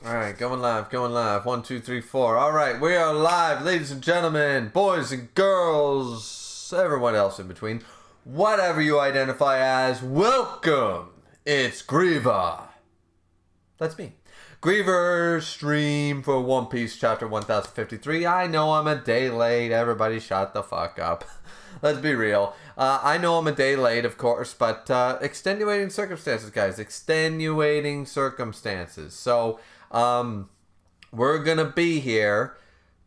Alright, going live, going live. 1, 2, 3, 4. Alright, we are live, ladies and gentlemen, boys and girls, everyone else in between. Whatever you identify as, welcome! It's Griever. That's me. Griever stream for One Piece chapter 1053. I know I'm a day late. Everybody shut the fuck up. Let's be real. I know I'm a day late, of course, but extenuating circumstances, guys. Extenuating circumstances. So, we're gonna be here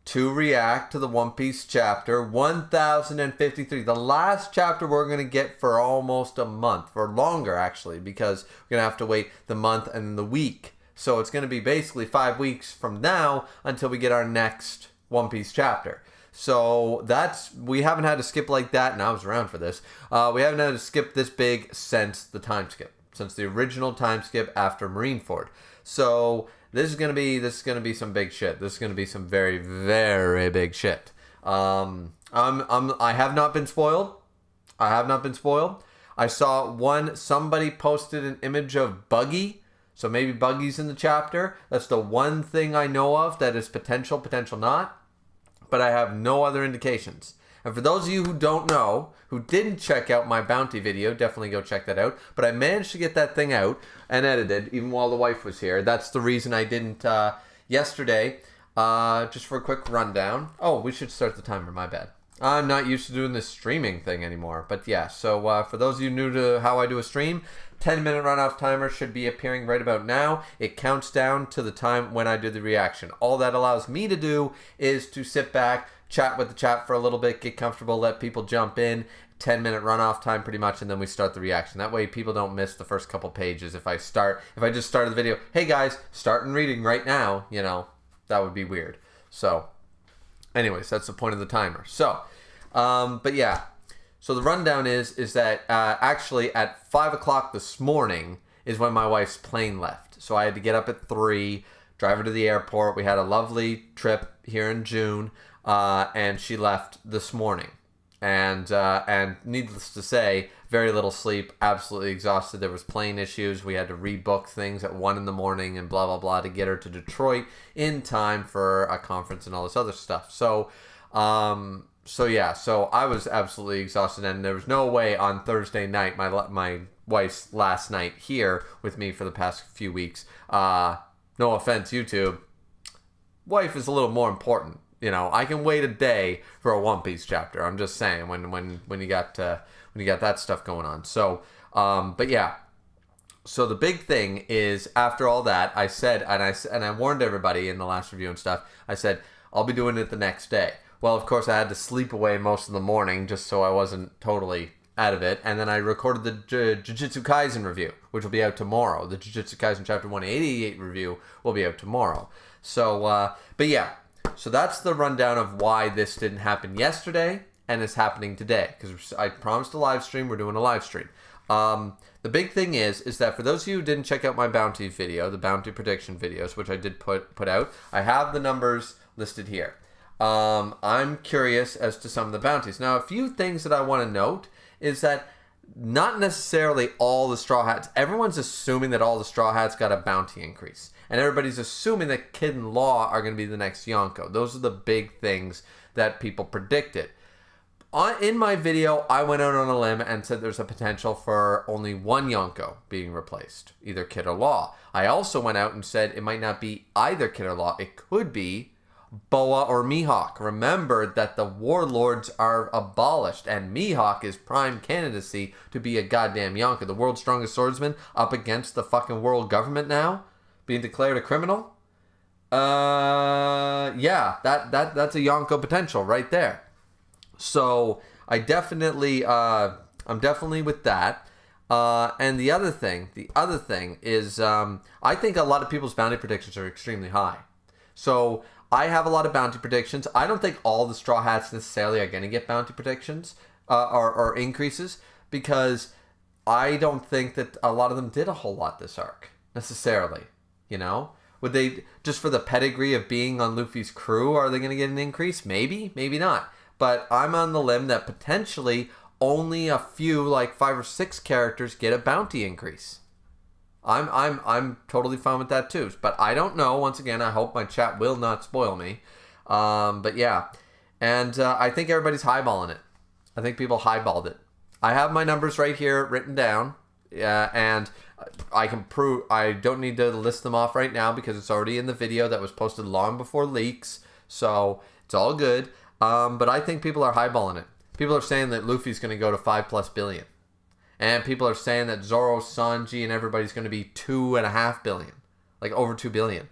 to react to the One Piece chapter 1053. The last chapter we're gonna get for almost a month, or longer actually, because we're gonna have to wait the month and the week. So it's gonna be basically 5 weeks from now until we get our next One Piece chapter. So we haven't had to skip like that, and I was around for this. We haven't had to skip this big since the time skip, since the original time skip after Marineford. So this is gonna be some big shit. This is gonna be some very, very big shit. I have not been spoiled. I have not been spoiled. I saw somebody posted an image of Buggy. So maybe Buggy's in the chapter. That's the one thing I know of that is potential not. But I have no other indications. And for those of you who don't know, who didn't check out my bounty video, definitely go check that out. But I managed to get that thing out and edited, even while the wife was here. That's the reason I didn't yesterday. Just for a quick rundown. Oh, we should start the timer, my bad. I'm not used to doing this streaming thing anymore. But yeah, so for those of you new to how I do a stream, 10-minute runoff timer should be appearing right about now. It counts down to the time when I do the reaction. All that allows me to do is to sit back, chat with the chat for a little bit, get comfortable, let people jump in. 10-minute runoff time pretty much, and then we start the reaction. That way people don't miss the first couple pages. If I just started the video, hey guys, starting reading right now, that would be weird. So anyways, that's the point of the timer. So, but yeah. So the rundown is that actually at 5 o'clock this morning is when my wife's plane left. So I had to get up at 3, drive her to the airport. We had a lovely trip here in June, and she left this morning. And needless to say, very little sleep, absolutely exhausted. There was plane issues. We had to rebook things at 1 in the morning and blah, blah, blah to get her to Detroit in time for a conference and all this other stuff. So I was absolutely exhausted, and there was no way on Thursday night, my wife's last night here with me for the past few weeks. No offense, YouTube. Wife is a little more important. I can wait a day for a One Piece chapter. I'm just saying when you got that stuff going on. So, but yeah. So the big thing is after all that, I said, and I warned everybody in the last review and stuff. I said I'll be doing it the next day. Well, of course, I had to sleep away most of the morning just so I wasn't totally out of it. And then I recorded the Jujutsu Kaisen review, which will be out tomorrow. The Jujutsu Kaisen Chapter 188 review will be out tomorrow. So, but yeah. So that's the rundown of why this didn't happen yesterday and is happening today. Because I promised a live stream. We're doing a live stream. The big thing is that for those of you who didn't check out my bounty video, the bounty prediction videos, which I did put out, I have the numbers listed here. I'm curious as to some of the bounties. Now, a few things that I want to note is that not necessarily all the Straw Hats, everyone's assuming that all the Straw Hats got a bounty increase. And everybody's assuming that Kid and Law are going to be the next Yonko. Those are the big things that people predicted. In my video, I went out on a limb and said there's a potential for only one Yonko being replaced, either Kid or Law. I also went out and said it might not be either Kid or Law. It could be Boa or Mihawk. Remember that the warlords are abolished, and Mihawk is prime candidacy to be a goddamn Yonko. The world's strongest swordsman up against the fucking world government now, being declared a criminal. Yeah, that's a Yonko potential right there. So I'm definitely with that. And the other thing is, I think a lot of people's bounty predictions are extremely high. So I have a lot of bounty predictions. I don't think all the Straw Hats necessarily are going to get bounty predictions or increases, because I don't think that a lot of them did a whole lot this arc necessarily. Would they, just for the pedigree of being on Luffy's crew, are they going to get an increase? Maybe, maybe not. But I'm on the limb that potentially only a few, like 5 or 6 characters, get a bounty increase. I'm totally fine with that too. But I don't know. Once again, I hope my chat will not spoil me. But yeah, and I think everybody's highballing it. I think people highballed it. I have my numbers right here written down, and I can prove. I don't need to list them off right now because it's already in the video that was posted long before leaks, so it's all good. But I think people are highballing it. People are saying that Luffy's going to go to 5+ billion, and people are saying that Zoro, Sanji, and everybody's going to be 2.5 billion, like over 2 billion.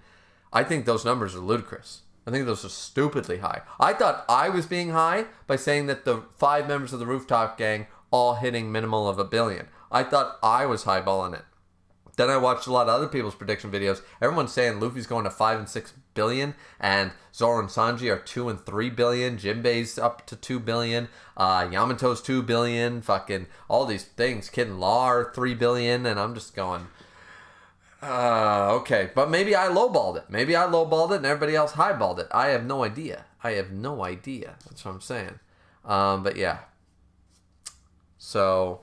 I think those numbers are ludicrous. I think those are stupidly high. I thought I was being high by saying that the 5 members of the Rooftop Gang all hitting minimal of 1 billion. I thought I was highballing it. Then I watched a lot of other people's prediction videos. Everyone's saying Luffy's going to 5 and 6 billion, and Zoro and Sanji are 2 and 3 billion. Jinbei's up to 2 billion. Yamato's 2 billion. Fucking all these things. Kid and Law are 3 billion, and I'm just going, okay. But maybe I lowballed it. Maybe I lowballed it, and everybody else highballed it. I have no idea. That's what I'm saying. But yeah. So,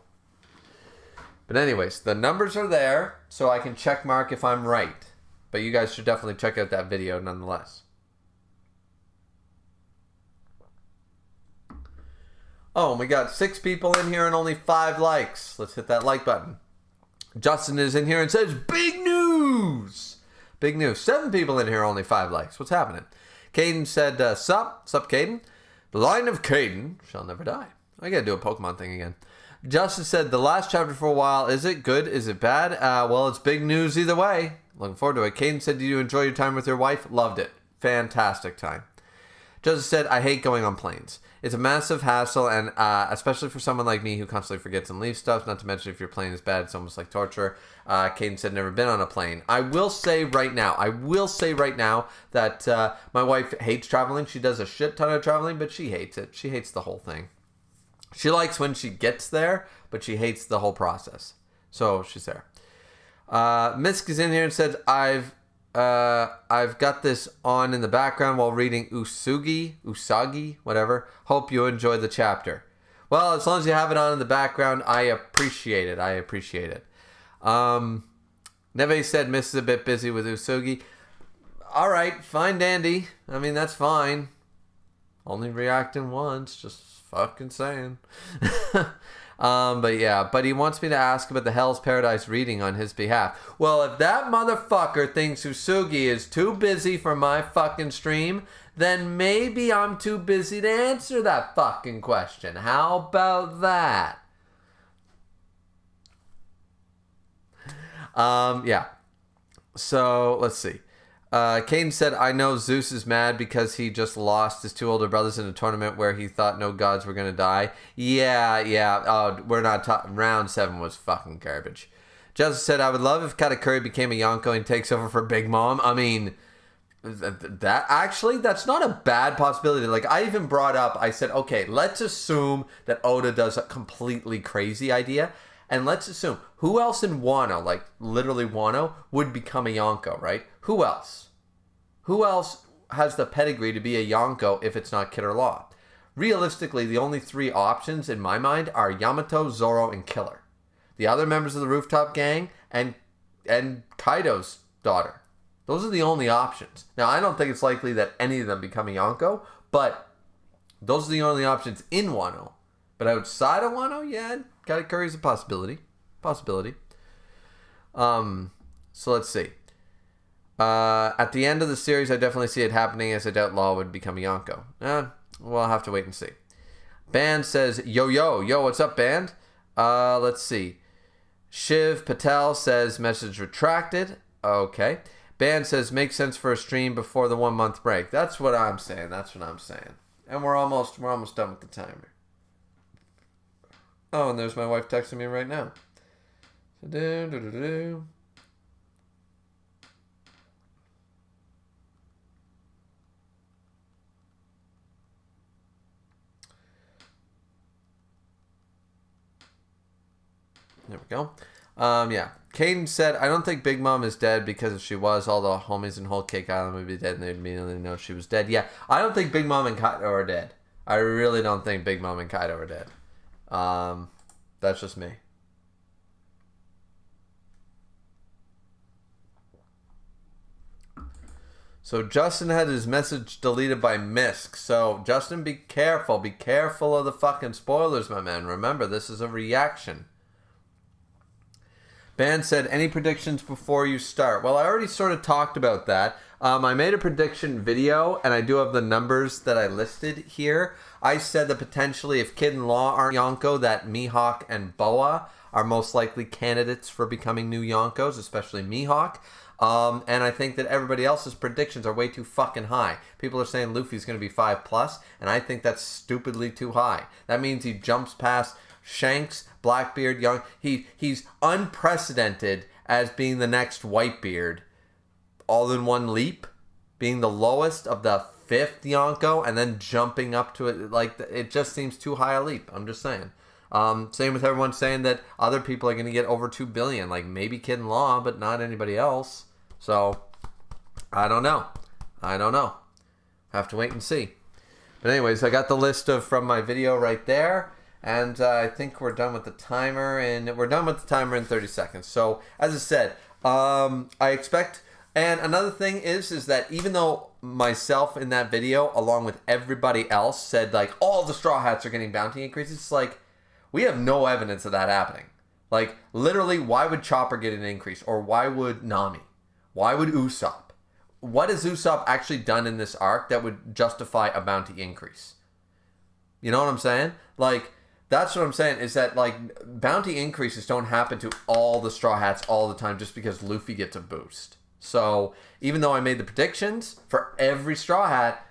but anyways, the numbers are there, so I can check mark if I'm right. But you guys should definitely check out that video nonetheless. Oh, and we got 6 people in here and only 5 likes. Let's hit that like button. Justin is in here and says, big news! Big news. 7 people in here, only 5 likes. What's happening? Caden said, sup, Caden? The line of Caden shall never die. I gotta do a Pokemon thing again. Justin said, the last chapter for a while, is it good? Is it bad? Well, it's big news either way. Looking forward to it. Caden said, did you enjoy your time with your wife? Loved it. Fantastic time. Justin said, I hate going on planes. It's a massive hassle, and especially for someone like me who constantly forgets and leaves stuff, not to mention if your plane is bad, it's almost like torture. Caden said, never been on a plane. I will say right now that my wife hates traveling. She does a shit ton of traveling, but she hates it. She hates the whole thing. She likes when she gets there, but she hates the whole process. So she's there. Misk is in here and says, I've got this on in the background while reading Usagi, whatever. Hope you enjoy the chapter. Well, as long as you have it on in the background, I appreciate it. Neve said, Miss is a bit busy with Usagi. All right, fine, dandy. I mean, that's fine. Only reacting once, just fucking saying. But yeah, but he wants me to ask about the Hell's Paradise reading on his behalf. Well, if that motherfucker thinks Usugi is too busy for my fucking stream, then maybe I'm too busy to answer that fucking question. How about that? Yeah. So, let's see. Caden said, I know Zeus is mad because he just lost his 2 older brothers in a tournament where he thought no gods were going to die. Yeah. We're not talking. Round 7 was fucking garbage. Joseph said, I would love if Katakuri became a Yonko and takes over for Big Mom. I mean, that's not a bad possibility. Like, I even brought up, I said, okay, let's assume that Oda does a completely crazy idea. And let's assume, who else in Wano, like literally Wano, would become a Yonko, right? Who else? Who else has the pedigree to be a Yonko if it's not Kid or Law? Realistically, the only 3 options in my mind are Yamato, Zoro, and Killer. The other members of the Rooftop Gang and Kaido's daughter. Those are the only options. Now, I don't think it's likely that any of them become a Yonko, but those are the only options in Wano. But outside of Wano, yeah, Katakuri is a possibility. So let's see. At the end of the series, I definitely see it happening, as I doubt Law would become a Yonko. We'll have to wait and see. Band says, yo, what's up, Band? Let's see. Shiv Patel says, message retracted. Okay. Band says, makes sense for a stream before the 1 month break. That's what I'm saying. And we're almost done with the timer. Oh, and there's my wife texting me right now. There we go. Yeah. Caden said, I don't think Big Mom is dead, because if she was, all the homies in Whole Cake Island would be dead and they'd immediately know she was dead. Yeah, I don't think Big Mom and Kaido are dead. I really don't think Big Mom and Kaido are dead. That's just me. So Justin had his message deleted by Misk. So Justin, be careful. Be careful of the fucking spoilers, my man. Remember, this is a reaction. Ban said, any predictions before you start? Well, I already sort of talked about that. I made a prediction video, and I do have the numbers that I listed here. I said that potentially if Kid and Law aren't Yonko, that Mihawk and Boa are most likely candidates for becoming new Yonkos, especially Mihawk. And I think that everybody else's predictions are way too fucking high. People are saying Luffy's going to be 5+, and I think that's stupidly too high. That means he jumps past Shanks, Blackbeard, Young. He's unprecedented as being the next Whitebeard, all in one leap, being the lowest of the 5th Yonko, and then jumping up to it. Like, it just seems too high a leap. I'm just saying. Same with everyone saying that other people are going to get over 2 billion, like maybe Kid and Law, but not anybody else. So, I don't know. Have to wait and see. But anyways, I got the list from my video right there. And I think we're done with the timer. And we're done with the timer in 30 seconds. So, as I said, I expect... And another thing is that even though myself in that video, along with everybody else, said, like, all the Straw Hats are getting bounty increases, it's like, we have no evidence of that happening. Like, literally, why would Chopper get an increase? Or why would Nami? Why would Usopp? What has Usopp actually done in this arc that would justify a bounty increase? You know what I'm saying? Like, that's what I'm saying, is that, like, bounty increases don't happen to all the Straw Hats all the time just because Luffy gets a boost. So, even though I made the predictions for every Straw Hat,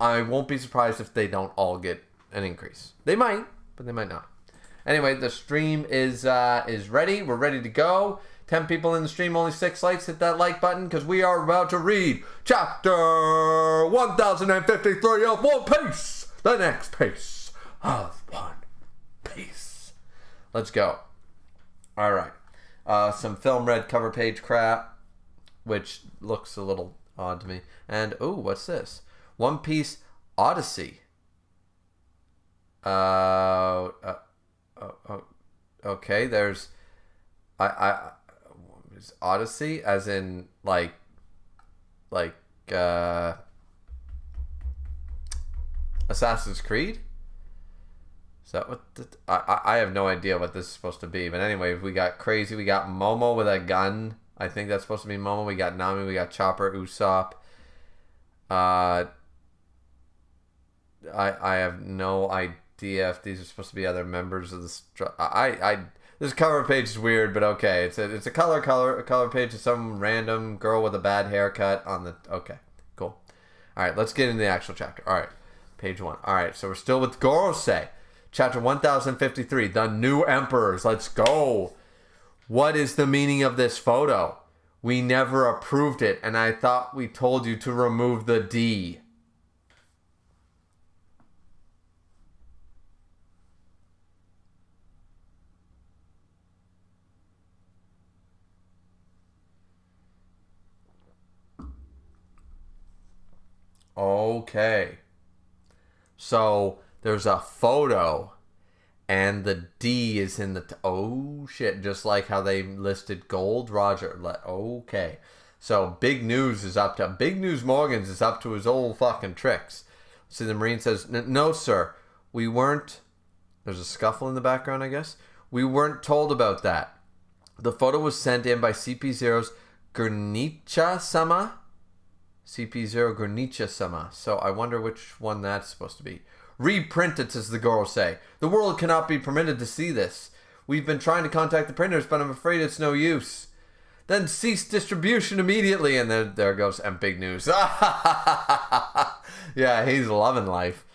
I won't be surprised if they don't all get an increase. They might, but they might not. Anyway, the stream is ready. We're ready to go. 10 people in the stream, only 6 likes. Hit that like button because we are about to read chapter 1053 of One Piece. The next piece of One Piece. Let's go. All right. Some film red cover page crap, which looks a little odd to me. And, ooh, what's this? One Piece Odyssey. Okay, there's... Is Odyssey as in like Assassin's Creed? Is that what I have no idea what this is supposed to be. But anyway, we got Crazy, we got Momo with a gun. I think that's supposed to be Momo. We got Nami, we got Chopper, Usopp. I have no idea if these are supposed to be other members of the this cover page is weird, but okay. It's a color page of some random girl with a bad haircut on the... Okay, cool. All right, let's get into the actual chapter. All right, page 1. All right, so we're still with Gorosei. Chapter 1053, The New Emperors. Let's go. What is the meaning of this photo? We never approved it, and I thought we told you to remove the D. Okay. So there's a photo and the D is in the... oh shit. Just like how they listed gold. Roger. Okay. So Big News is up to... Big News Morgans is up to his old fucking tricks. See, the Marine says, no sir. We weren't... There's a scuffle in the background, I guess. We weren't told about that. The photo was sent in by CP0's Gurnicha-sama. CP0 Gurnicha-sama. So I wonder which one that's supposed to be. Reprint it, says the Gorosei. The world cannot be permitted to see this. We've been trying to contact the printers, but I'm afraid it's no use. Then cease distribution immediately. And there goes M Big News. Yeah, he's loving life.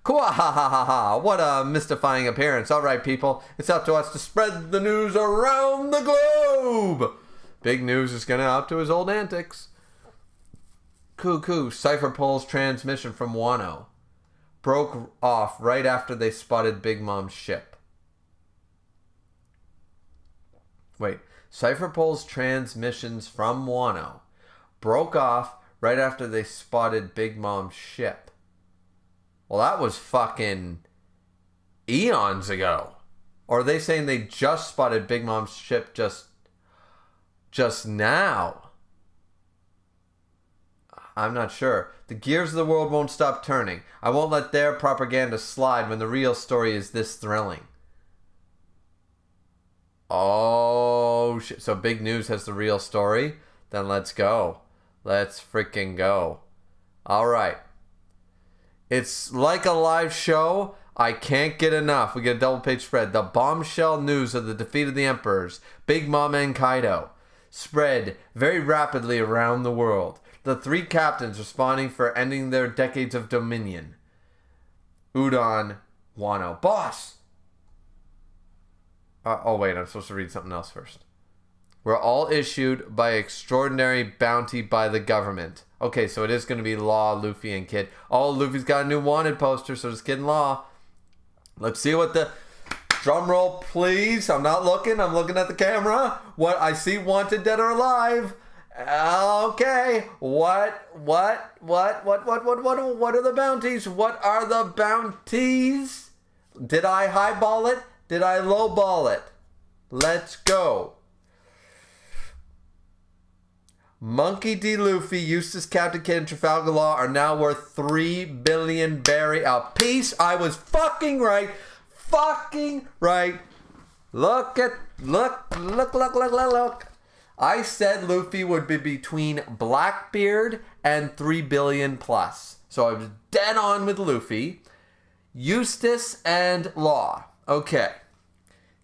Kwa-ha-ha-ha-ha. What a mystifying appearance. All right, people. It's up to us to spread the news around the globe. Big News is going to up to his old antics. Cuckoo, Cypher Pole's transmission from Wano broke off right after they spotted Big Mom's ship. Wait, Cypher Pole's transmissions from Wano broke off right after they spotted Big Mom's ship. Well, that was fucking eons ago. Or are they saying they just spotted Big Mom's ship just now? I'm not sure. The gears of the world won't stop turning. I won't let their propaganda slide when the real story is this thrilling. Oh, shit. So Big News has the real story? Then let's go. Let's freaking go. All right. It's like a live show. I can't get enough. We get a double page spread. The bombshell news of the defeat of the emperors, Big Mom and Kaido, spread very rapidly around the world. The three captains responding for ending their decades of dominion. Udon, Wano. Boss! Oh, wait, I'm supposed to read something else first. We're all issued by extraordinary bounty by the government. Okay, so it is going to be Law, Luffy, and Kid. Oh, Luffy's got a new wanted poster, so does Kid and Law. Let's see what the... Drum roll, please. I'm not looking. I'm looking at the camera. What I see, wanted, dead or alive. Okay. What are the bounties? What are the bounties? Did I highball it? Did I lowball it? Let's go. Monkey D. Luffy, Eustace, Captain Kidd, and Trafalgar Law are now worth 3 billion berry apiece. I was fucking right. Fucking right. Look. I said Luffy would be between Blackbeard and 3 billion plus. So I was dead on with Luffy. Eustace and Law. Okay.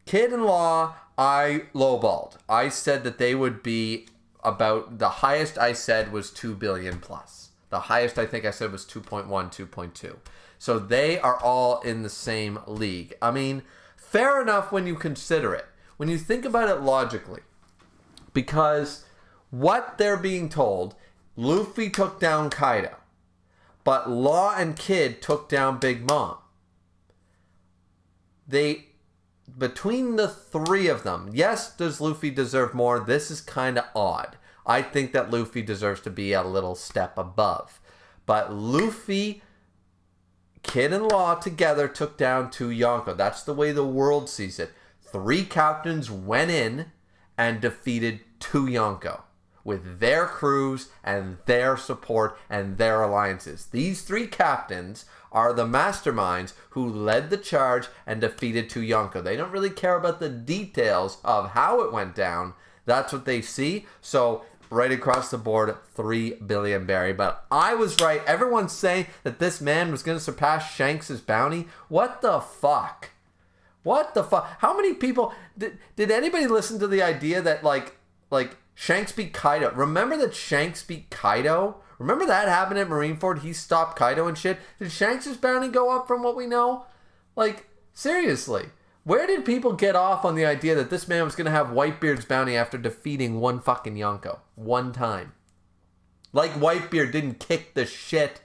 Kid and Law, I lowballed. I said that they would be about, the highest I said was 2 billion plus. The highest I think I said was 2.1, 2.2. So they are all in the same league. I mean, fair enough when you consider it. When you think about it logically. Because what they're being told, Luffy took down Kaido. But Law and Kid took down Big Mom. Between the three of them, yes, does Luffy deserve more? This is kind of odd. I think that Luffy deserves to be a little step above. But Luffy, Kid, and Law together took down 2 Yonko. That's the way the world sees it. 3 captains went in and defeated 2 Yonko with their crews and their support and their alliances. These 3 captains are the masterminds who led the charge and defeated 2 Yonko. They don't really care about the details of how it went down. That's what they see. So right across the board, 3 billion berry. But I was right. Everyone's saying that this man was going to surpass Shanks' bounty. What the fuck? What the fuck? How many people... Did anybody listen to the idea that, like Shanks beat Kaido? Remember that Shanks beat Kaido? Remember that happened at Marineford? He stopped Kaido and shit. Did Shanks' bounty go up from what we know? Like, seriously. Where did people get off on the idea that this man was going to have Whitebeard's bounty after defeating 1 fucking Yonko? 1 time. Like Whitebeard didn't kick the shit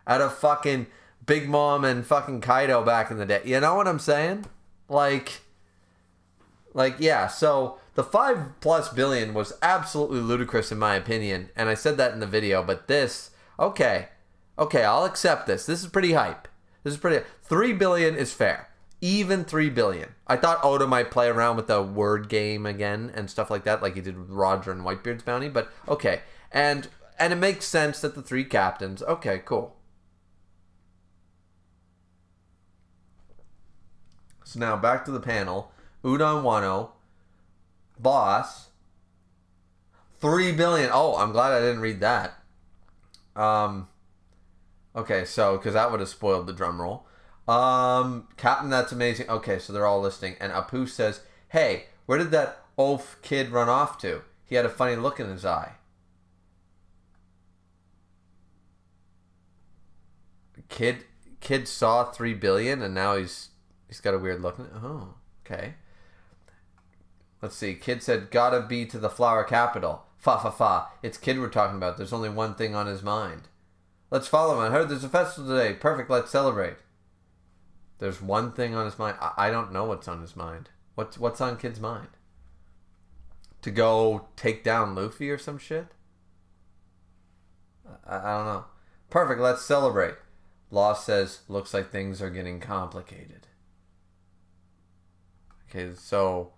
out of fucking Big Mom and fucking Kaido back in the day. You know what I'm saying? Like, yeah, so the 5+ billion was absolutely ludicrous in my opinion, and I said that in the video, but this, okay, I'll accept this. This is pretty hype. 3 billion is fair. Even 3 billion. I thought Oda might play around with the word game again and stuff like that, like he did with Roger and Whitebeard's bounty, but okay. And it makes sense that the 3 captains, okay, cool. So now back to the panel. Udon Wano, Boss, 3 billion. Oh, I'm glad I didn't read that. Okay, so, because that would have spoiled the drum roll. Captain, that's amazing. Okay, so they're all listening. And Apu says, hey, where did that oaf kid run off to? He had a funny look in his eye. Kid saw 3 billion and now he's got a weird look. Oh, okay. Let's see. Kid said, gotta be to the flower capital. Fa. It's Kid we're talking about. There's only one thing on his mind. Let's follow him. I heard there's a festival today. Perfect. Let's celebrate. There's one thing on his mind. I don't know what's on his mind. What's on Kid's mind? To go take down Luffy or some shit? I don't know. Perfect. Let's celebrate. Law says, looks like things are getting complicated. Okay, so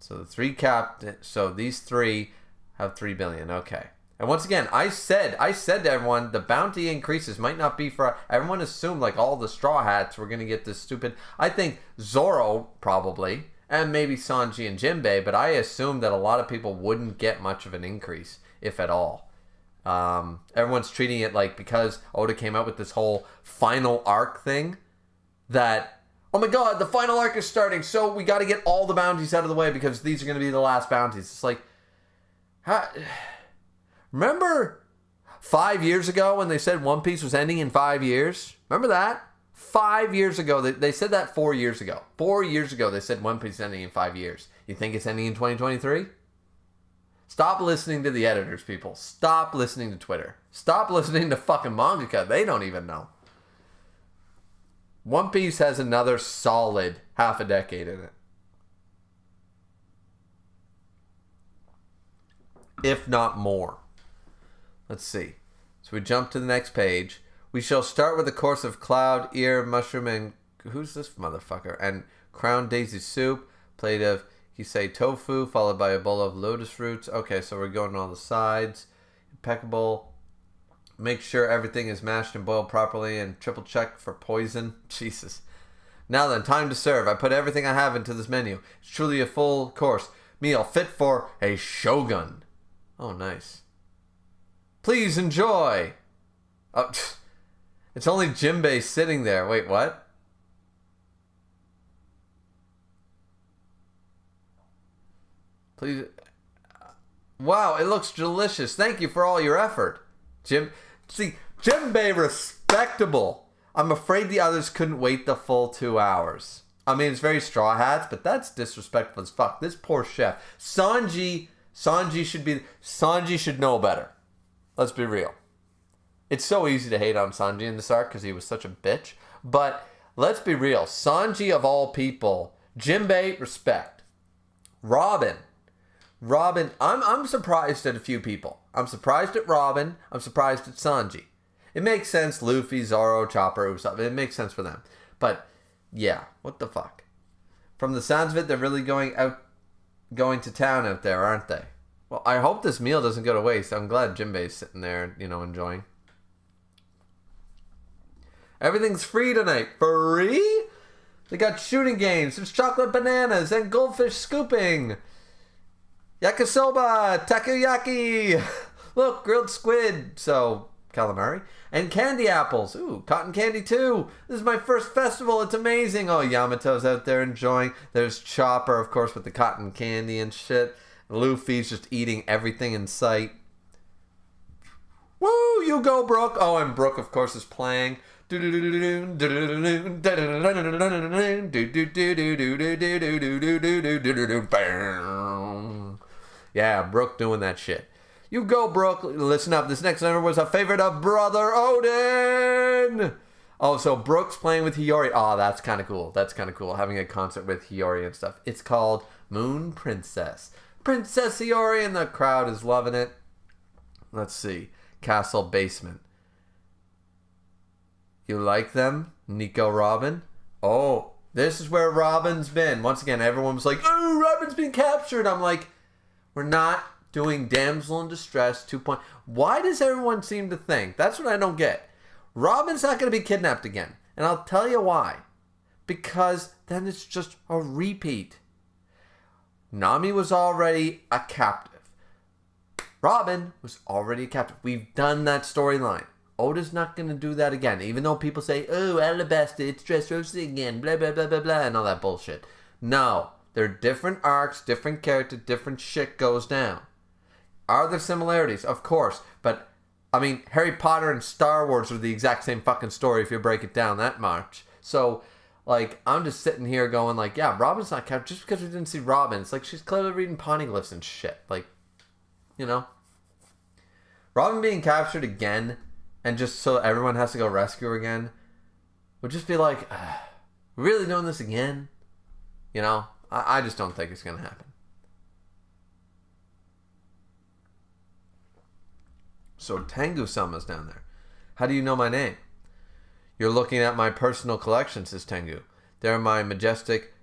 the 3 captains, so these 3 have 3 billion. Okay. And once again, I said to everyone, the bounty increases might not be for... Everyone assumed like all the Straw Hats were going to get this stupid... I think Zoro probably, and maybe Sanji and Jinbei, but I assumed that a lot of people wouldn't get much of an increase, if at all. Everyone's treating it like because Oda came out with this whole final arc thing, that, oh my god, the final arc is starting, so we got to get all the bounties out of the way because these are going to be the last bounties. It's like... Remember 5 years ago when they said One Piece was ending in 5 years? Remember that? 5 years ago. They said that 4 years ago. 4 years ago they said One Piece is ending in 5 years. You think it's ending in 2023? Stop listening to the editors, people. Stop listening to Twitter. Stop listening to fucking mangaka. They don't even know. One Piece has another solid half a decade in it. If not more. Let's see. So we jump to the next page. We shall start with a course of cloud, ear, mushroom, and... Who's this motherfucker? And crown daisy soup. Plate of, you say, tofu, followed by a bowl of lotus roots. Okay, so we're going on the sides. Impeccable. Make sure everything is mashed and boiled properly and triple check for poison. Jesus. Now then, time to serve. I put everything I have into this menu. It's truly a full course meal fit for a shogun. Oh, nice. Please enjoy. Oh, it's only Jinbei sitting there. Wait, what? Please. Wow, it looks delicious. Thank you for all your effort. Jinbei respectable. I'm afraid the others couldn't wait the full 2 hours. I mean, it's very Straw Hats, but that's disrespectful as fuck. This poor chef. Sanji should know better. Let's be real. It's so easy to hate on Sanji in this arc because he was such a bitch. But let's be real. Sanji of all people. Jinbei, respect. Robin, I'm surprised at a few people. I'm surprised at Robin. I'm surprised at Sanji. It makes sense. Luffy, Zoro, Chopper, Usopp. It makes sense for them. But, yeah. What the fuck? From the sounds of it, they're really going to town out there, aren't they? Well, I hope this meal doesn't go to waste. I'm glad Jinbei's sitting there, enjoying. Everything's free tonight. Free? They got shooting games. There's chocolate bananas and goldfish scooping. Yakisoba, takoyaki. Look, grilled squid. So, calamari. And candy apples. Ooh, cotton candy too. This is my first festival. It's amazing. Oh, Yamato's out there enjoying. There's Chopper, of course, with the cotton candy and shit. Luffy's just eating everything in sight. Woo, you go, Brook. Oh, and Brook, of course, is playing. Yeah, Brook doing that shit. You go, Brook. Listen up. This next number was a favorite of Brother Odin. Oh, so Brook's playing with Hiyori. Oh, that's kind of cool. That's kind of cool. Having a concert with Hiyori and stuff. It's called Moon Princess. Princess Hiyori, and the crowd is loving it. Let's see. Castle Basement. You like them? Nico Robin? Oh, this is where Robin's been. Once again, everyone was like, oh, Robin's been captured. I'm like, we're not doing Damsel in Distress 2. Why does everyone seem to think? That's what I don't get. Robin's not going to be kidnapped again. And I'll tell you why. Because then it's just a repeat. Nami was already a captive. Robin was already a captive. We've done that storyline. Oda's not going to do that again. Even though people say, oh, Alabasta, it's Dressrosa again, blah, blah, blah, blah, blah, and all that bullshit. No. They're different arcs, different character, different shit goes down. Are there similarities? Of course. But, I mean, Harry Potter and Star Wars are the exact same fucking story if you break it down that much. So, like, I'm just sitting here going, like, yeah, Robin's not captured just because we didn't see Robin. It's like she's clearly reading poneglyphs and shit. Like, Robin being captured again and just so everyone has to go rescue her again would just be like, we're really doing this again? I just don't think it's going to happen. So Tengu-sama's down there. How do you know my name? You're looking at my personal collection, says Tengu. They're my majestic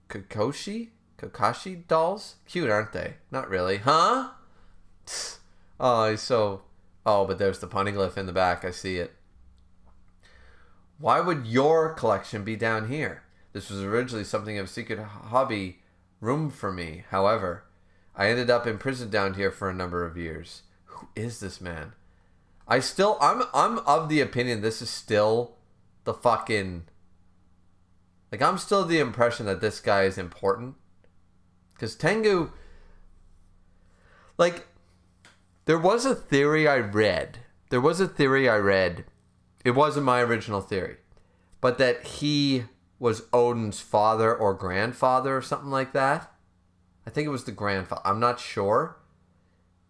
Kakashi dolls? Cute, aren't they? Not really. Huh? Oh, he's so... Oh, but there's the poneglyph in the back. I see it. Why would your collection be down here? This was originally something of a secret hobby room for me. However, I ended up imprisoned down here for a number of years. Who is this man? I'm of the opinion this is still the fucking... Like, I'm still the impression that this guy is important. Because Tengu... Like, there was a theory I read. It wasn't my original theory. But that he was Odin's father or grandfather or something like that. I think it was the grandfather. I'm not sure.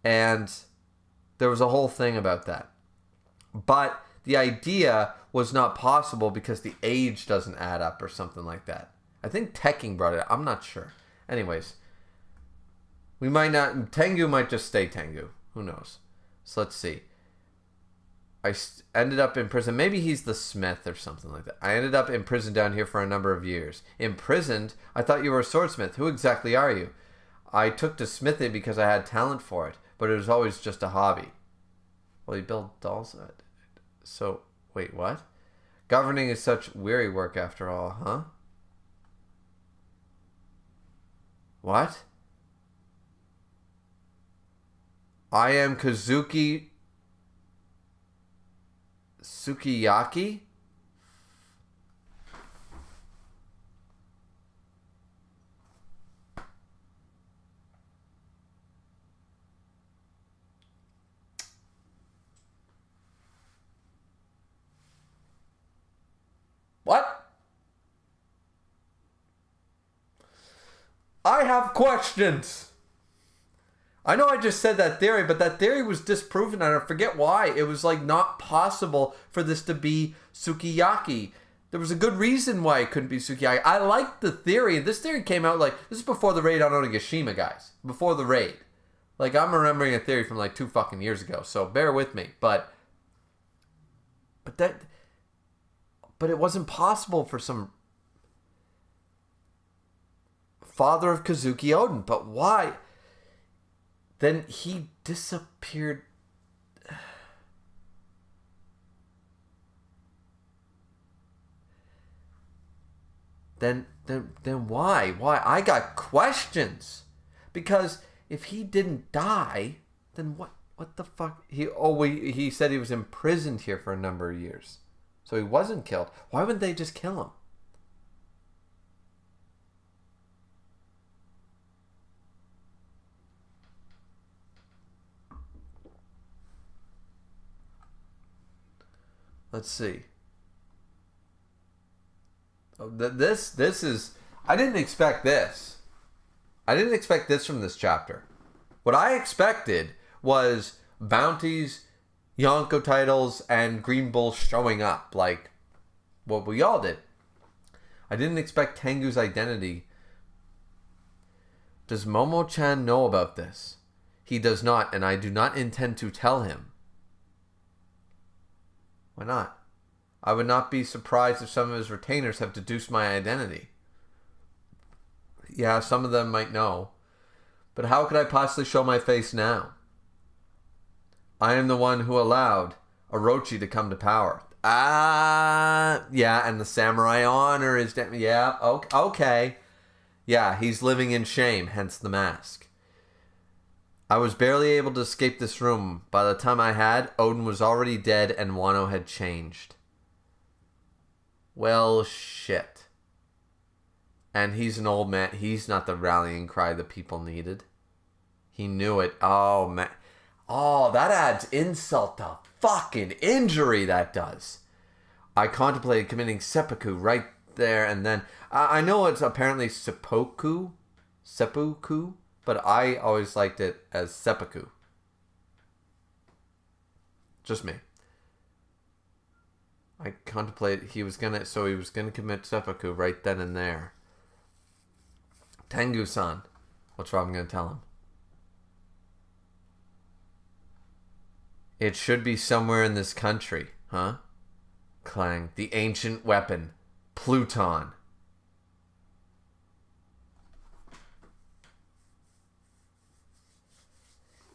And there was a whole thing about that. But the idea was not possible because the age doesn't add up or something like that. I think Tekking brought it up. I'm not sure. Anyways. We might not... Tengu might just stay Tengu. Who knows? So let's see. I ended up in prison. Maybe he's the smith or something like that. I ended up in prison down here for a number of years. Imprisoned? I thought you were a swordsmith. Who exactly are you? I took to smithing because I had talent for it, but it was always just a hobby. Well, you build dolls? So, wait, what? Governing is such weary work after all, huh? What? I am Kazuki Sukiyaki? What? I have questions. I know I just said that theory, but that theory was disproven, and I forget why. It was like not possible for this to be Sukiyaki. There was a good reason why it couldn't be Sukiyaki. I liked the theory. This theory came out like, this is before the raid on Onigashima, guys. Before the raid. Like, I'm remembering a theory from like 2 fucking years ago, so bear with me. But it wasn't possible for some father of Kazuki Odin. But why? Then he disappeared. Then why? Why? I got questions. Because if he didn't die, then what the fuck? He said he was imprisoned here for a number of years. So he wasn't killed. Why wouldn't they just kill him? Let's see. This is... I didn't expect this. I didn't expect this from this chapter. What I expected was bounties, Yonko titles, and Green Bull showing up. Like what we all did. I didn't expect Tengu's identity. Does Momo-chan know about this? He does not, and I do not intend to tell him. Why not? I would not be surprised if some of his retainers have deduced my identity. Yeah, some of them might know. But how could I possibly show my face now? I am the one who allowed Orochi to come to power. Yeah, and the samurai honor is... Yeah, okay. Yeah, he's living in shame, hence the mask. I was barely able to escape this room. By the time I had, Odin was already dead and Wano had changed. Well, shit. And he's an old man. He's not the rallying cry the people needed. He knew it. Oh, man. Oh, that adds insult to fucking injury, that does. I contemplated committing seppuku right there and then. I know it's apparently seppuku, but I always liked it as seppuku. Just me. I contemplated he was gonna commit seppuku right then and there. Tengu-san. What's wrong? I'm gonna tell him. It should be somewhere in this country, huh? Clang. The ancient weapon. Pluton.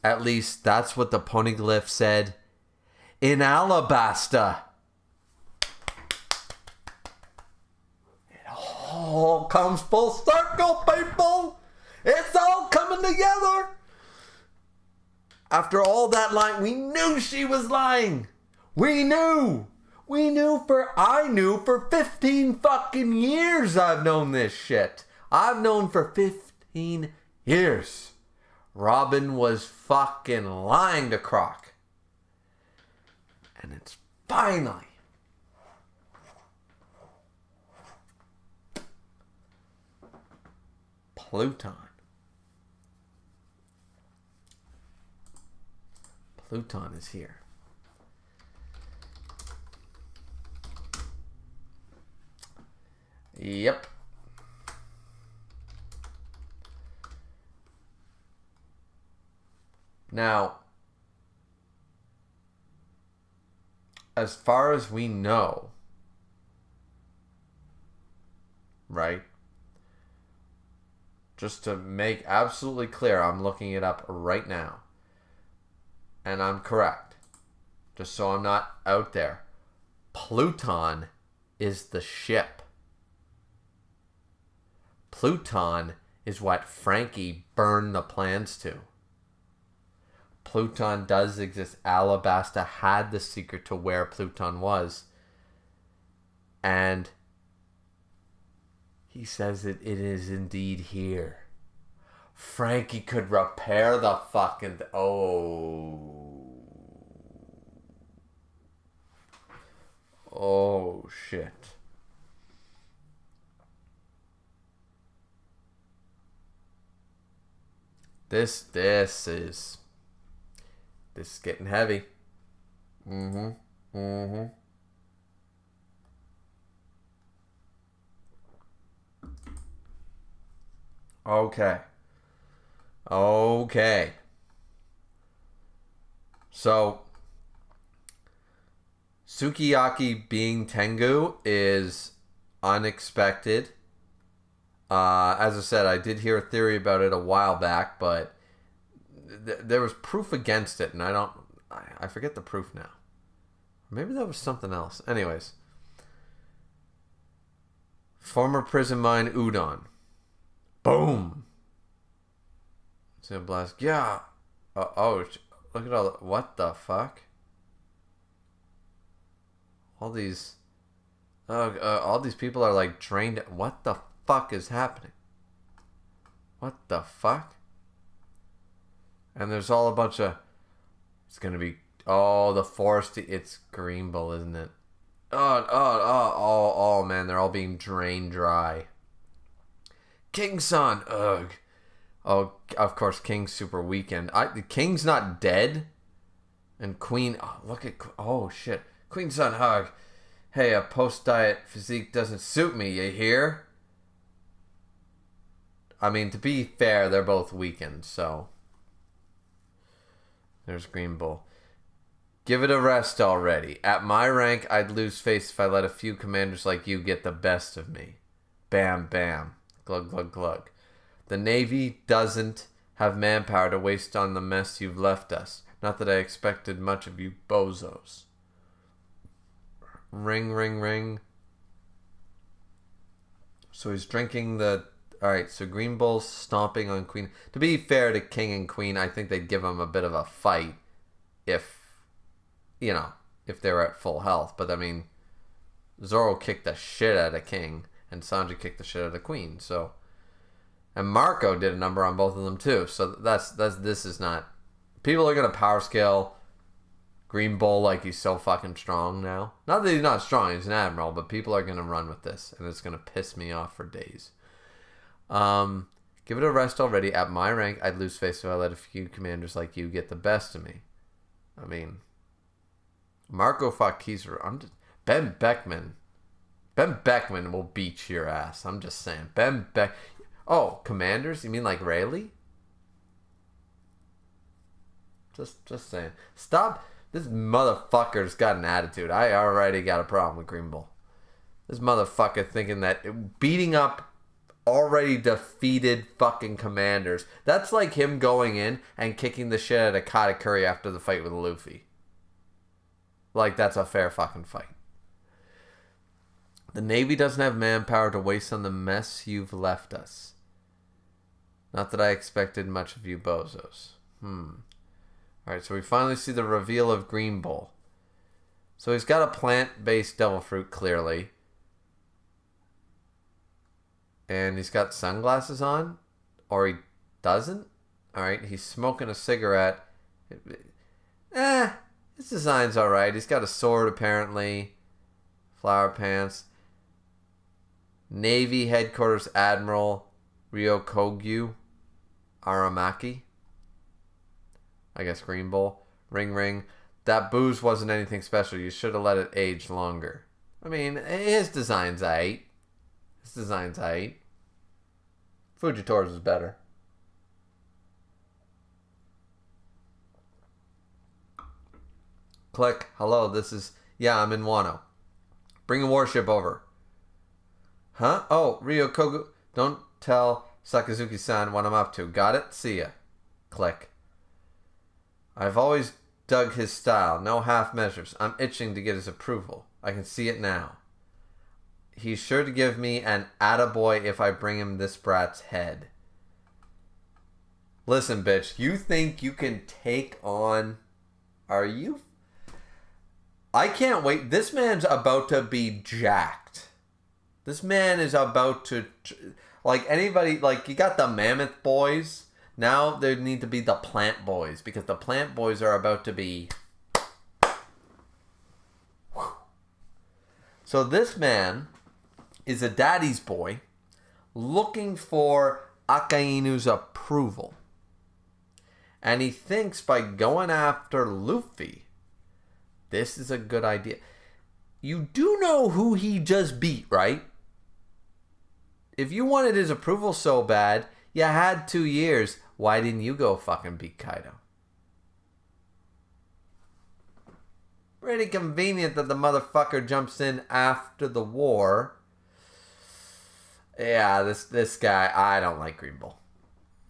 At least that's what the poneglyph said in Alabasta. It all comes full circle, people. It's all coming together. After all that lying, we knew she was lying. We knew. I knew for 15 fucking years I've known this shit. I've known for 15 years. Robin was fucking lying to Croc. And it's finally Pluton. Pluton is here. Yep. Now, as far as we know, right? Just to make absolutely clear, I'm looking it up right now. And I'm correct. Just so I'm not out there. Pluton is the ship. Pluton is what Frankie burned the plans to. Pluton does exist. Alabasta had the secret to where Pluton was. And he says that it is indeed here. Frankie could repair the fucking... Oh, shit. This is getting heavy. Okay. So, Sukiyaki being Tengu is unexpected. As I said, I did hear a theory about it a while back, but there was proof against it, and I forget the proof now. Maybe that was something else. Anyways. Former prison mine udon. Boom. See a blast. Yeah. Look at all the... What the fuck? All these people are like drained. What the fuck is happening? What the fuck? And there's all a bunch of... It's gonna be... Oh, the forest... It's Greenville, isn't it? Oh, man. They're all being drained dry. King's son. Ugh. Oh, of course, King's super weakened. King's not dead. And Queen... Oh, look at... Oh, shit. Queen's son, hug. Hey, a post-diet physique doesn't suit me, you hear? I mean, to be fair, they're both weakened, so... There's Green Bull. Give it a rest already. At my rank, I'd lose face if I let a few commanders like you get the best of me. Bam, bam. Glug, glug, glug. The Navy doesn't have manpower to waste on the mess you've left us. Not that I expected much of you bozos. Ring, ring, ring. So he's drinking the... Alright, so Green Bull's stomping on Queen. To be fair to King and Queen, I think they'd give him a bit of a fight if they were at full health. But, I mean, Zoro kicked the shit out of King, and Sanji kicked the shit out of Queen, so... And Marco did a number on both of them, too. So this is not... People are going to power scale Green Bull like he's so fucking strong now. Not that he's not strong, he's an admiral, but people are going to run with this, and it's going to piss me off for days. Give it a rest already. At my rank, I'd lose face if I let a few commanders like you get the best of me. I mean, Marco Fakizero. Ben Beckman. Ben Beckman will beat your ass. I'm just saying. Oh, commanders? You mean like Rayleigh? Just saying. Stop. This motherfucker's got an attitude. I already got a problem with Green Bull. This motherfucker thinking that beating up already defeated fucking commanders. That's like him going in and kicking the shit out of Katakuri after the fight with Luffy. Like, that's a fair fucking fight. The Navy doesn't have manpower to waste on the mess you've left us. Not that I expected much of you bozos. Alright, so we finally see the reveal of Green Bull. So he's got a plant-based devil fruit, clearly. And he's got sunglasses on? Or he doesn't? Alright, he's smoking a cigarette. His design's alright. He's got a sword, apparently. Flower pants. Navy Headquarters Admiral Ryokogyu Aramaki. I guess Green Bull. Ring. That booze wasn't anything special. You should have let it age longer. I mean, his design's aight. Fujitori's is better. Click. Hello, this is... Yeah, I'm in Wano. Bring a warship over. Huh? Oh, Ryokogu. Don't tell Sakazuki-san what I'm up to. Got it? See ya. Click. I've always dug his style. No half measures. I'm itching to get his approval. I can see it now. He's sure to give me an attaboy if I bring him this brat's head. Listen, bitch. You think you can take on... Are you... I can't wait. This man's about to be jacked. This man is about to... Like, anybody... Like, you got the Mammoth Boys. Now there need to be the Plant Boys. Because the Plant Boys are about to be... So this man is a daddy's boy looking for Akainu's approval. And he thinks by going after Luffy, this is a good idea. You do know who he just beat, right? If you wanted his approval so bad, you had 2 years. Why didn't you go fucking beat Kaido? Pretty convenient that the motherfucker jumps in after the war. Yeah, this guy, I don't like Green Bull.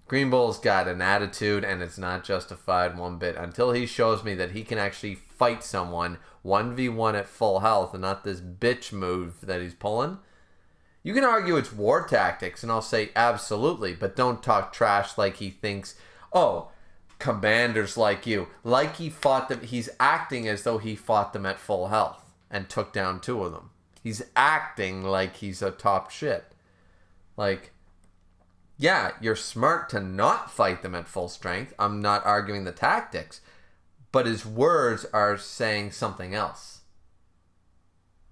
Green Bull's got an attitude and it's not justified one bit until he shows me that he can actually fight someone 1v1 at full health and not this bitch move that he's pulling. You can argue it's war tactics and I'll say absolutely, but don't talk trash like he thinks, oh, commanders like you. Like he fought them. He's acting as though he fought them at full health and took down 2 of them. He's acting like he's a top shit. Like, yeah, you're smart to not fight them at full strength. I'm not arguing the tactics. But his words are saying something else.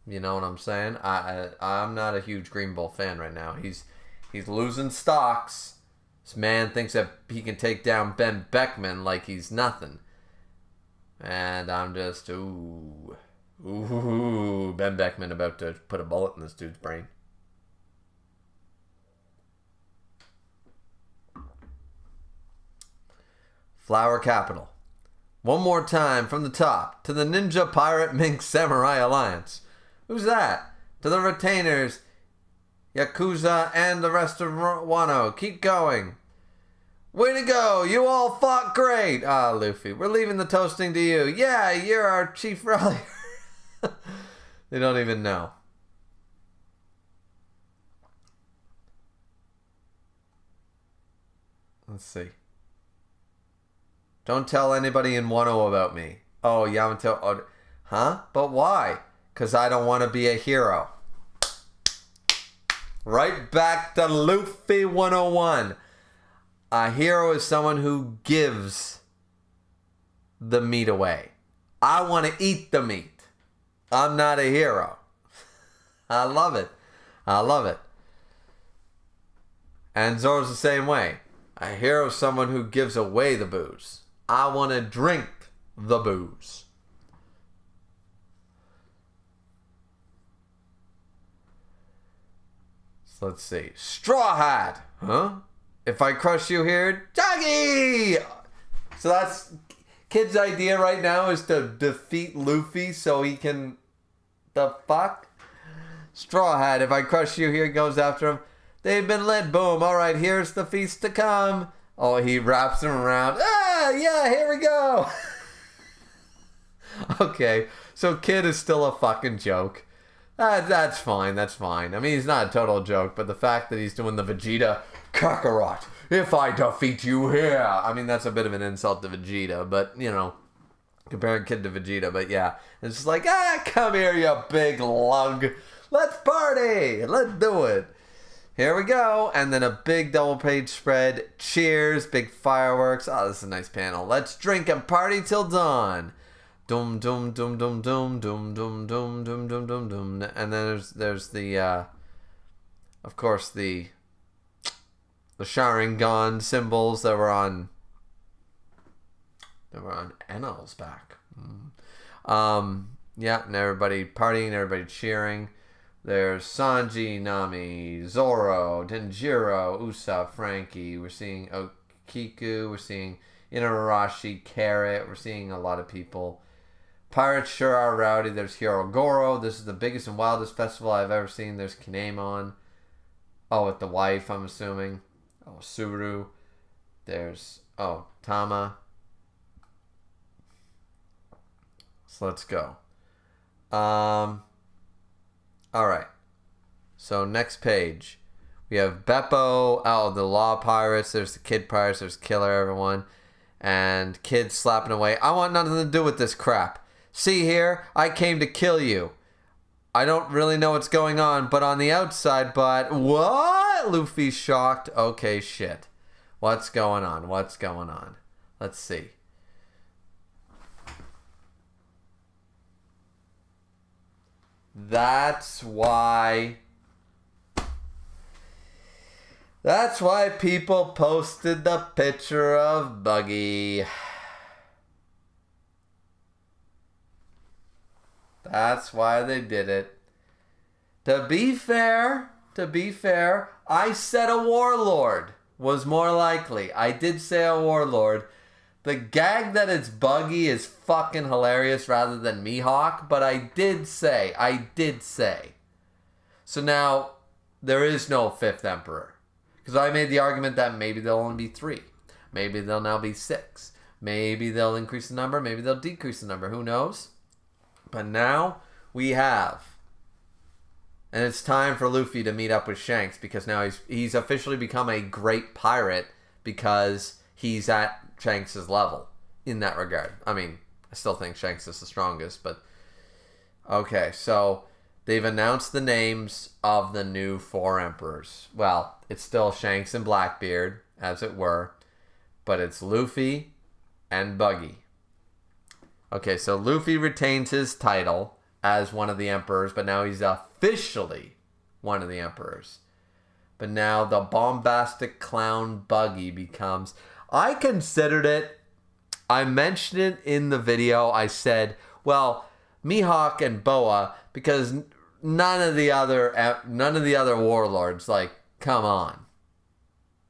You know what I'm saying? I'm not a huge Green Bull fan right now. He's losing stocks. This man thinks that he can take down Ben Beckman like he's nothing. And I'm just, ooh, Ben Beckman about to put a bullet in this dude's brain. Flower Capital. One more time from the top to the Ninja Pirate Mink Samurai Alliance. Who's that? To the retainers, Yakuza, and the rest of Wano. Keep going. Way to go. You all fought great. Ah, Luffy, we're leaving the toasting to you. Yeah, you're our chief rallier. They don't even know. Let's see. Don't tell anybody in Wano about me. Oh, Yamato. Oh, huh? But why? Because I don't want to be a hero. Right back to Luffy 101. A hero is someone who gives the meat away. I want to eat the meat. I'm not a hero. I love it. I love it. And Zoro's the same way. A hero is someone who gives away the booze. I want to drink the booze. So let's see. Straw Hat. Huh? If I crush you here, Jaggy! So that's... Kid's idea right now is to defeat Luffy so he can... The fuck? Straw Hat. If I crush you here, goes after him. They've been lit. Boom. All right, here's the feast to come. Oh, he wraps them around. Ah, yeah, here we go. Okay, so Kid is still a fucking joke. That's fine, that's fine. I mean, he's not a total joke, but the fact that he's doing the Vegeta Kakarot, if I defeat you here. I mean, that's a bit of an insult to Vegeta, but, you know, comparing Kid to Vegeta, but yeah. It's just like, come here, you big lug. Let's party. Let's do it. Here we go. And then a big double page spread. Cheers. Big fireworks. Oh, this is a nice panel. Let's drink and party till dawn. Dum dum dum dum dum dum dum dum dum dum dum dum. And then there's the of course the Sharingan symbols that were on Enel's back. Yeah, and everybody partying, everybody cheering. There's Sanji, Nami, Zoro, Denjiro, Usopp, Frankie. We're seeing Okiku. We're seeing Inarashi, Carrot. We're seeing a lot of people. Pirates sure are rowdy. There's Hirogoro. This is the biggest and wildest festival I've ever seen. There's Kinemon. Oh, with the wife, I'm assuming. Oh, Suru. There's, Tama. So let's go. Alright. So next page. We have Beppo out of the Law Pirates. There's the Kid Pirates. There's Killer, everyone. And Kid slapping away. I want nothing to do with this crap. See here? I came to kill you. I don't really know what's going on, but on the outside, but... What? Luffy's shocked. Okay, shit. What's going on? What's going on? Let's see. That's why people posted the picture of Buggy. That's why they did it. To be fair, I said a warlord was more likely. I did say a warlord. The gag that it's Buggy is fucking hilarious rather than Mihawk, but I did say. So now, there is no fifth emperor. Because I made the argument that maybe there'll only be 3. Maybe there'll now be 6. Maybe they'll increase the number, maybe they'll decrease the number, who knows? But now, we have. And it's time for Luffy to meet up with Shanks, because now he's officially become a great pirate, because he's at Shanks' level in that regard. I mean, I still think Shanks is the strongest, but okay, so they've announced the names of the new 4 emperors. Well, it's still Shanks and Blackbeard, as it were, but it's Luffy and Buggy. Okay, so Luffy retains his title as one of the emperors, but now he's officially one of the emperors. But now the bombastic clown Buggy becomes... I considered it. I mentioned it in the video. I said, well, Mihawk and Boa, because none of the other warlords, like, come on.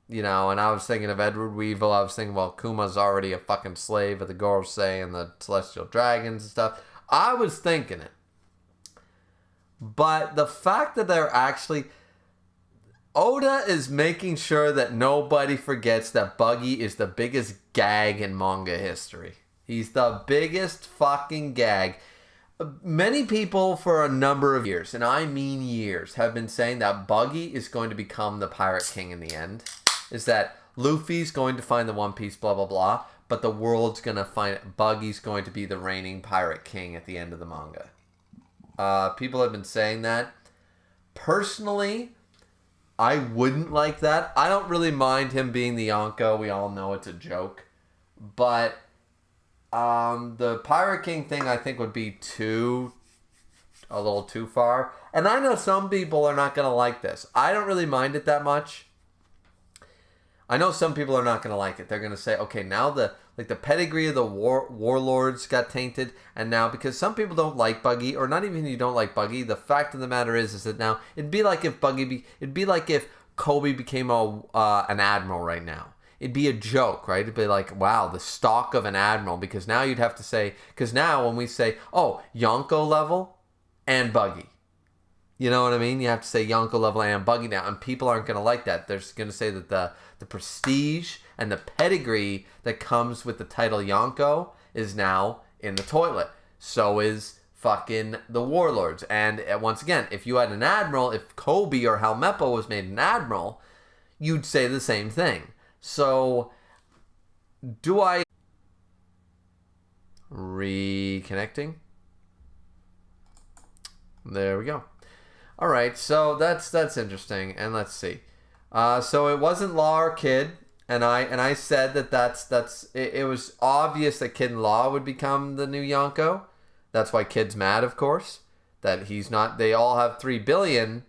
You know, and I was thinking of Edward Weevil. I was thinking, well, Kuma's already a fucking slave of the Gorosei and the Celestial Dragons and stuff. I was thinking it. But the fact that they're actually... Oda is making sure that nobody forgets that Buggy is the biggest gag in manga history. He's the biggest fucking gag. Many people for a number of years, and I mean years, have been saying that Buggy is going to become the Pirate King in the end. Is that Luffy's going to find the One Piece, blah, blah, blah, but the world's going to find Buggy's going to be the reigning Pirate King at the end of the manga. People have been saying that. Personally... I wouldn't like that. I don't really mind him being the Yonko. We all know it's a joke. But the Pirate King thing I think would be a little too far. And I know some people are not going to like this. I don't really mind it that much. I know some people are not going to like it. They're going to say, okay, now the pedigree of the warlords got tainted, and now because some people don't like Buggy, or not even you don't like Buggy, the fact of the matter is that now it'd be like if Kobe became an admiral right now. It'd be a joke, right? It'd be like, wow, the stock of an admiral, because now you'd have to say, because now when we say, oh, Yonko level and Buggy, You know what I mean? You have to say Yonko level and Buggy now, and people aren't going to like that. They're going to say that the prestige and the pedigree that comes with the title Yonko is now in the toilet. So is fucking the Warlords. And once again, if you had an admiral, if Kobe or Helmeppo was made an admiral, you'd say the same thing. So, do I... Reconnecting. There we go. All right, so that's interesting, and let's see. So it wasn't Law or Kid, and I said that it was obvious that Kid and Law would become the new Yonko. That's why Kid's mad, of course, that he's not. They all have 3 billion.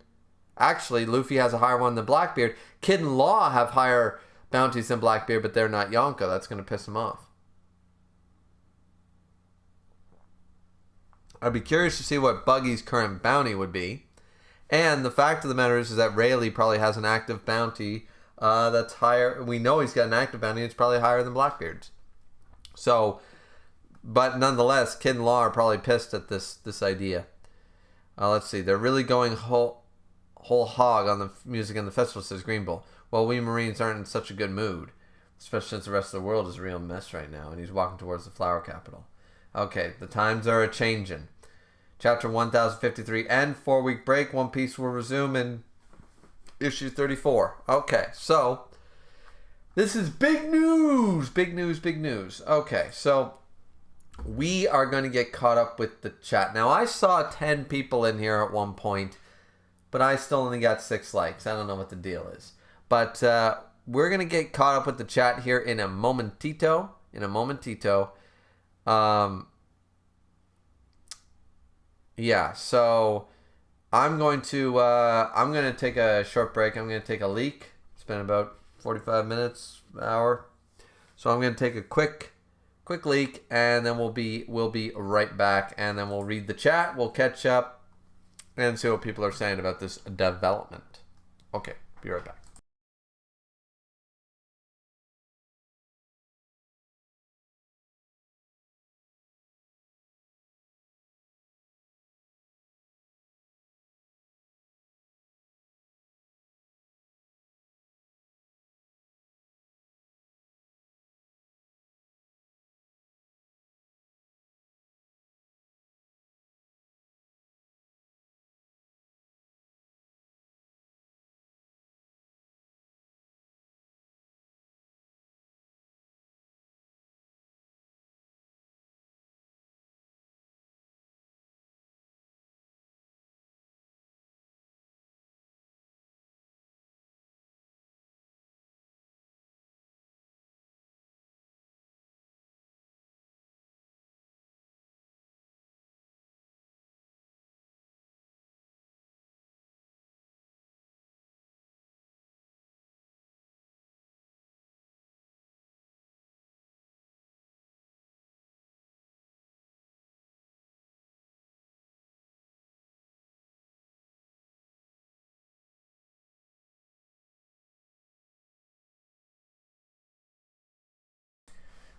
Actually, Luffy has a higher one than Blackbeard. Kid and Law have higher bounties than Blackbeard, but they're not Yonko. That's going to piss him off. I'd be curious to see what Buggy's current bounty would be. And the fact of the matter is that Rayleigh probably has an active bounty that's higher. We know he's got an active bounty. It's probably higher than Blackbeard's. So, but nonetheless, Kid and Law are probably pissed at this idea. Let's see. They're really going whole hog on the music and the festival, says Green Bull. Well, we Marines aren't in such a good mood, especially since the rest of the world is a real mess right now, and he's walking towards the flower capital. Okay, the times are a-changin'. Chapter 1053 end, 4-week break. One Piece will resume in issue 34. Okay, so this is big news. Big news, big news. Okay, so we are going to get caught up with the chat. Now, I saw 10 people in here at one point, but I still only got 6 likes. I don't know what the deal is. But we're going to get caught up with the chat here in a momentito. Yeah, so I'm going to take a short break. I'm going to take a leak. It's been about 45 minutes, hour. So I'm going to take a quick leak, and then we'll be right back, and then we'll read the chat. We'll catch up and see what people are saying about this development. Okay, be right back.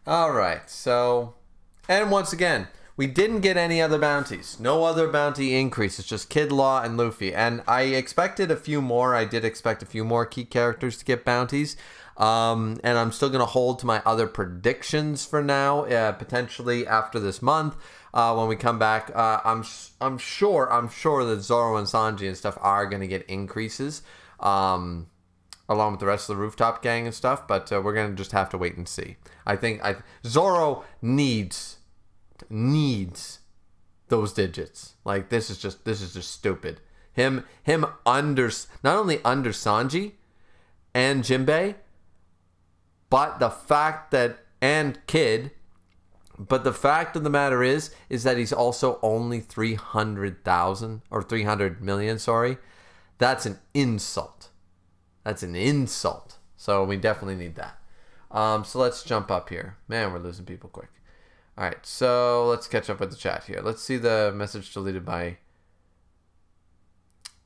Alright, so, and once again, we didn't get any other bounties. No other bounty increases, just Kid, Law, and Luffy. And I expected a few more. I did expect a few more key characters to get bounties. And I'm still going to hold to my other predictions for now, potentially after this month. When we come back, I'm sure that Zoro and Sanji and stuff are going to get increases. Along with the rest of the rooftop gang and stuff, but we're gonna just have to wait and see. I think Zoro needs those digits. Like this is just stupid. Him under not only under Sanji and Jinbei, but the fact that and Kid, but the fact of the matter is that he's also only 300,000 or 300 million. Sorry, that's an insult. That's an insult. So we definitely need that. So let's jump up here. Man, we're losing people quick. All right, so let's catch up with the chat here. Let's see the message deleted by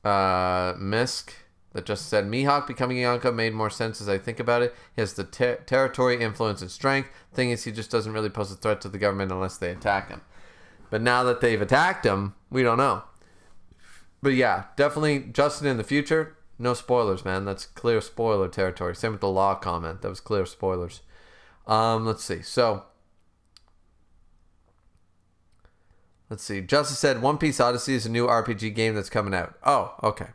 Misk that just said, Mihawk becoming Yonko made more sense as I think about it. He has the territory, influence, and strength. Thing is, he just doesn't really pose a threat to the government unless they attack him. But now that they've attacked him, we don't know. But yeah, definitely Justin in the future. No spoilers, man. That's clear spoiler territory. Same with the law comment. That was clear spoilers. Let's see. So, let's see. Justice said One Piece Odyssey is a new RPG game that's coming out. Oh, okay.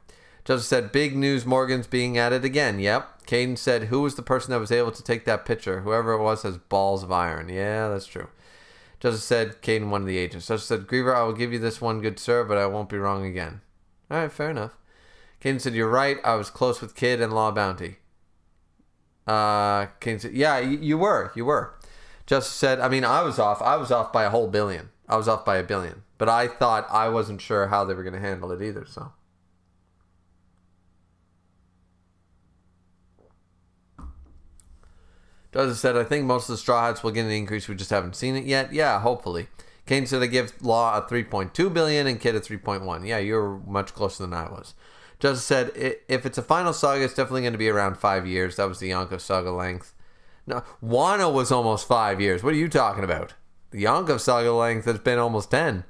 Justice said big news. Morgan's being added again. Yep. Caden said who was the person that was able to take that picture? Whoever it was has balls of iron. Yeah, that's true. Justice said Caden, one of the agents. Justice said Griever, I will give you this one, good sir, but I won't be wrong again. All right, fair enough. Caden said, you're right. I was close with Kid and Law Bounty. Caden said, yeah, you were. Justice said, I mean, I was off. I was off by a whole billion. I was off by $1 billion. But I thought I wasn't sure how they were going to handle it either, so. Justice said, I think most of the Straw Hats will get an increase. We just haven't seen it yet. Yeah, hopefully. Kane said, I give Law a 3.2 billion and Kid a 3.1. Yeah, you're much closer than I was. Justice said, if it's a final saga, it's definitely going to be around 5 years. That was the Yonko saga length. No, Wano was almost 5 years. What are you talking about? The Yonko saga length has been almost 10.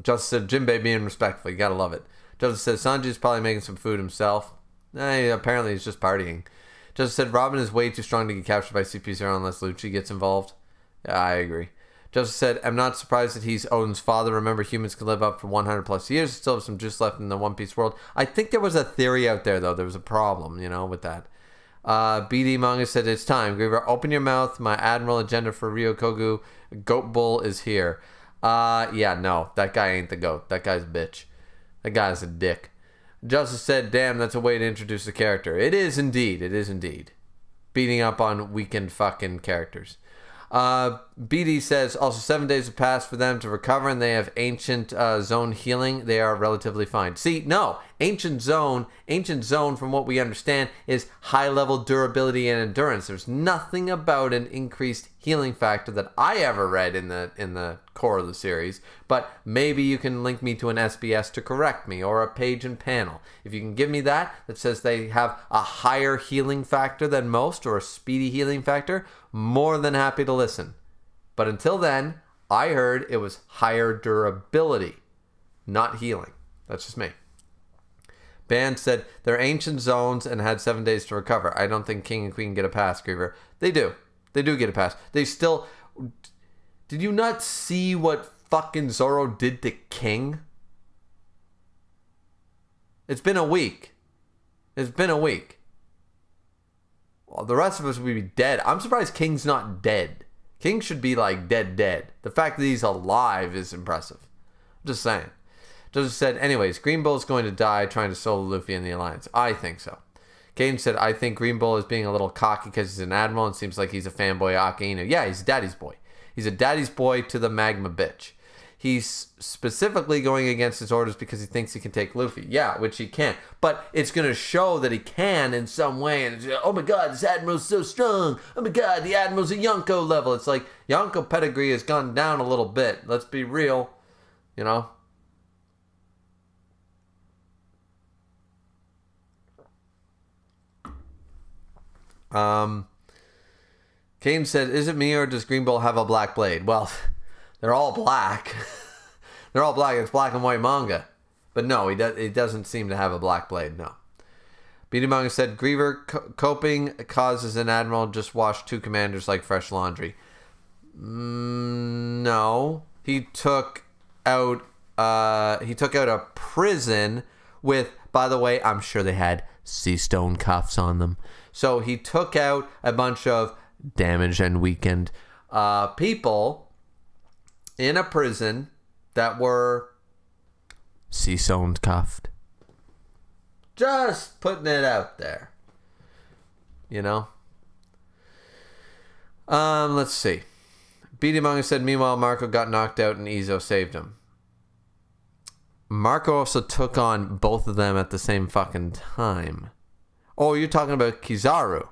Justice said, Jinbei being respectful. You got to love it. Justice said, Sanji's probably making some food himself. Apparently he's just partying. Justice said, Robin is way too strong to get captured by CP0 unless Lucci gets involved. Yeah, I agree. Justice said, I'm not surprised that he's Odin's father. Remember, humans can live up for 100 plus years. Still have some juice left in the One Piece world. I think there was a theory out there, though. There was a problem, with that. BD Manga said, it's time. Griever, open your mouth. My admiral agenda for Ryokogu. Goat Bull is here. Yeah, no. That guy ain't the goat. That guy's a bitch. That guy's a dick. Justice said, damn, that's a way to introduce the character. It is indeed. It is indeed. Beating up on weakened fucking characters. BD says, also 7 days have passed for them to recover and they have ancient zone healing. They are relatively fine. See, no. Ancient zone, from what we understand, is high level durability and endurance. There's nothing about an increased healing factor that I ever read in the core of the series, but maybe you can link me to an SBS to correct me, or a page and panel. If you can give me that says they have a higher healing factor than most, or a speedy healing factor, more than happy to listen. But until then, I heard it was higher durability, not healing. That's just me. Band said they're ancient zones and had 7 days to recover. I don't think King and Queen get a pass, Griever. They do. They do get a pass. They still... Did you not see what fucking Zoro did to King? It's been a week. Well, the rest of us would be dead. I'm surprised King's not dead. King should be like dead. The fact that he's alive is impressive. I'm just saying. Joseph said, anyways, Green Bull's going to die trying to solo Luffy in the Alliance. I think so. Caden said, I think Green Bull is being a little cocky because he's an admiral and seems like he's a fanboy of Akainu. Yeah, he's a daddy's boy. He's a daddy's boy to the magma bitch. He's specifically going against his orders because he thinks he can take Luffy. Yeah, which he can. But it's going to show that he can in some way. And oh my god, this admiral's so strong. Oh my god, the admiral's a Yonko level. It's like, Yonko pedigree has gone down a little bit. Let's be real. Kane said, is it me or does Green Bull have a black blade? Well, they're all black. They're all black. It's black and white manga. But no, he doesn't seem to have a black blade, no. BD Manga said, Griever coping causes an admiral just wash 2 commanders like fresh laundry. No. He took out a prison with, by the way, I'm sure they had sea stone cuffs on them. So he took out a bunch of damaged and weakened people in a prison that were sea stone cuffed. Just putting it out there. Let's see. BD Manga said, meanwhile, Marco got knocked out and Izo saved him. Marco also took on both of them at the same fucking time. Oh, you're talking about Kizaru.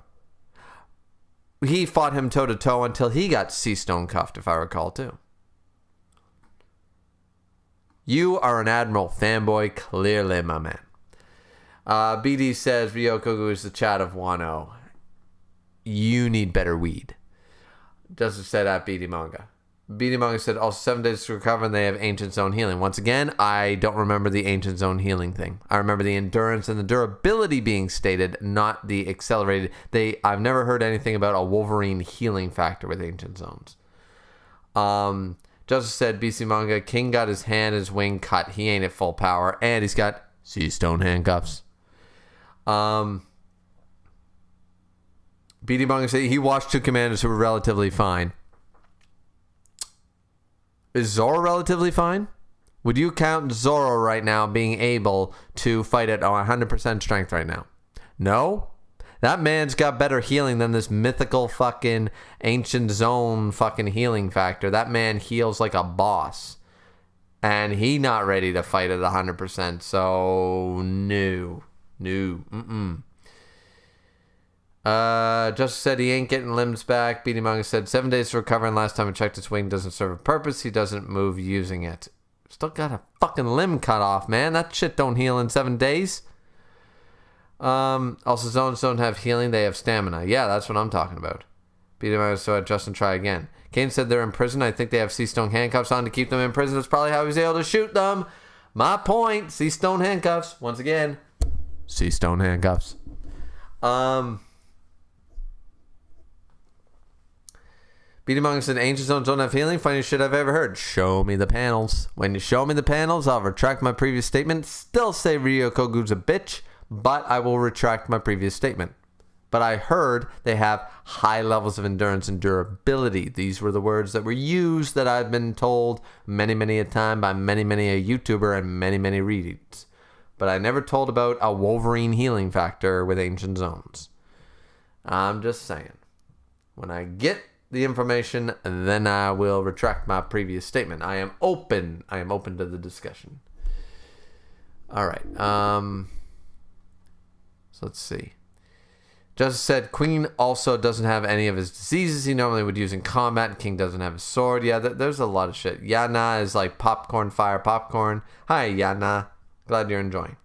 He fought him toe-to-toe until he got sea stone cuffed, if I recall, too. You are an Admiral fanboy, clearly, my man. BD says, Ryokogu is the chat of Wano. You need better weed. Justice said at BD Manga. Beanie Manga said also 7 days to recover and they have Ancient Zone healing. Once again, I don't remember the Ancient Zone healing thing. I remember the endurance and the durability being stated, not the accelerated. I've never heard anything about a Wolverine healing factor with Ancient Zones. Justice said BC Manga, King got his hand and his wing cut. He ain't at full power. And he's got Sea Stone handcuffs. BD Manga said he watched 2 commanders who were relatively fine. Is Zoro relatively fine? Would you count Zoro right now being able to fight at 100% strength right now? No? That man's got better healing than this mythical fucking Ancient Zone fucking healing factor. That man heals like a boss. And he not ready to fight at 100%. So, no. Justice said he ain't getting limbs back. Beanie Manga said 7 days to recover, and last time I checked his wing doesn't serve a purpose. He doesn't move using it. Still got a fucking limb cut off, man. That shit don't heal in 7 days. Also, zones don't have healing. They have stamina. Yeah, that's what I'm talking about. Beanie Manga said Justin try again. Kane said they're in prison. I think they have Sea Stone handcuffs on to keep them in prison. That's probably how he was able to shoot them. My point. Sea Stone handcuffs. Once again, Sea Stone handcuffs. Beanie Manga said Ancient Zones don't have healing. Funniest shit I've ever heard. Show me the panels. When you show me the panels, I'll retract my previous statement. Still say Ryo Kogu's a bitch, but I will retract my previous statement. But I heard they have high levels of endurance and durability. These were the words that were used that I've been told many a time by many a YouTuber and many readings. But I never told about a Wolverine healing factor with Ancient Zones. I'm just saying. When I get the information, then I will retract my previous statement. I am open to the discussion. All right. So let's see. Justice said Queen also doesn't have any of his diseases he normally would use in combat, and King doesn't have his sword. Yeah, there's a lot of shit. Yana is like popcorn, fire, popcorn. Hi, Yana. Glad you're enjoying.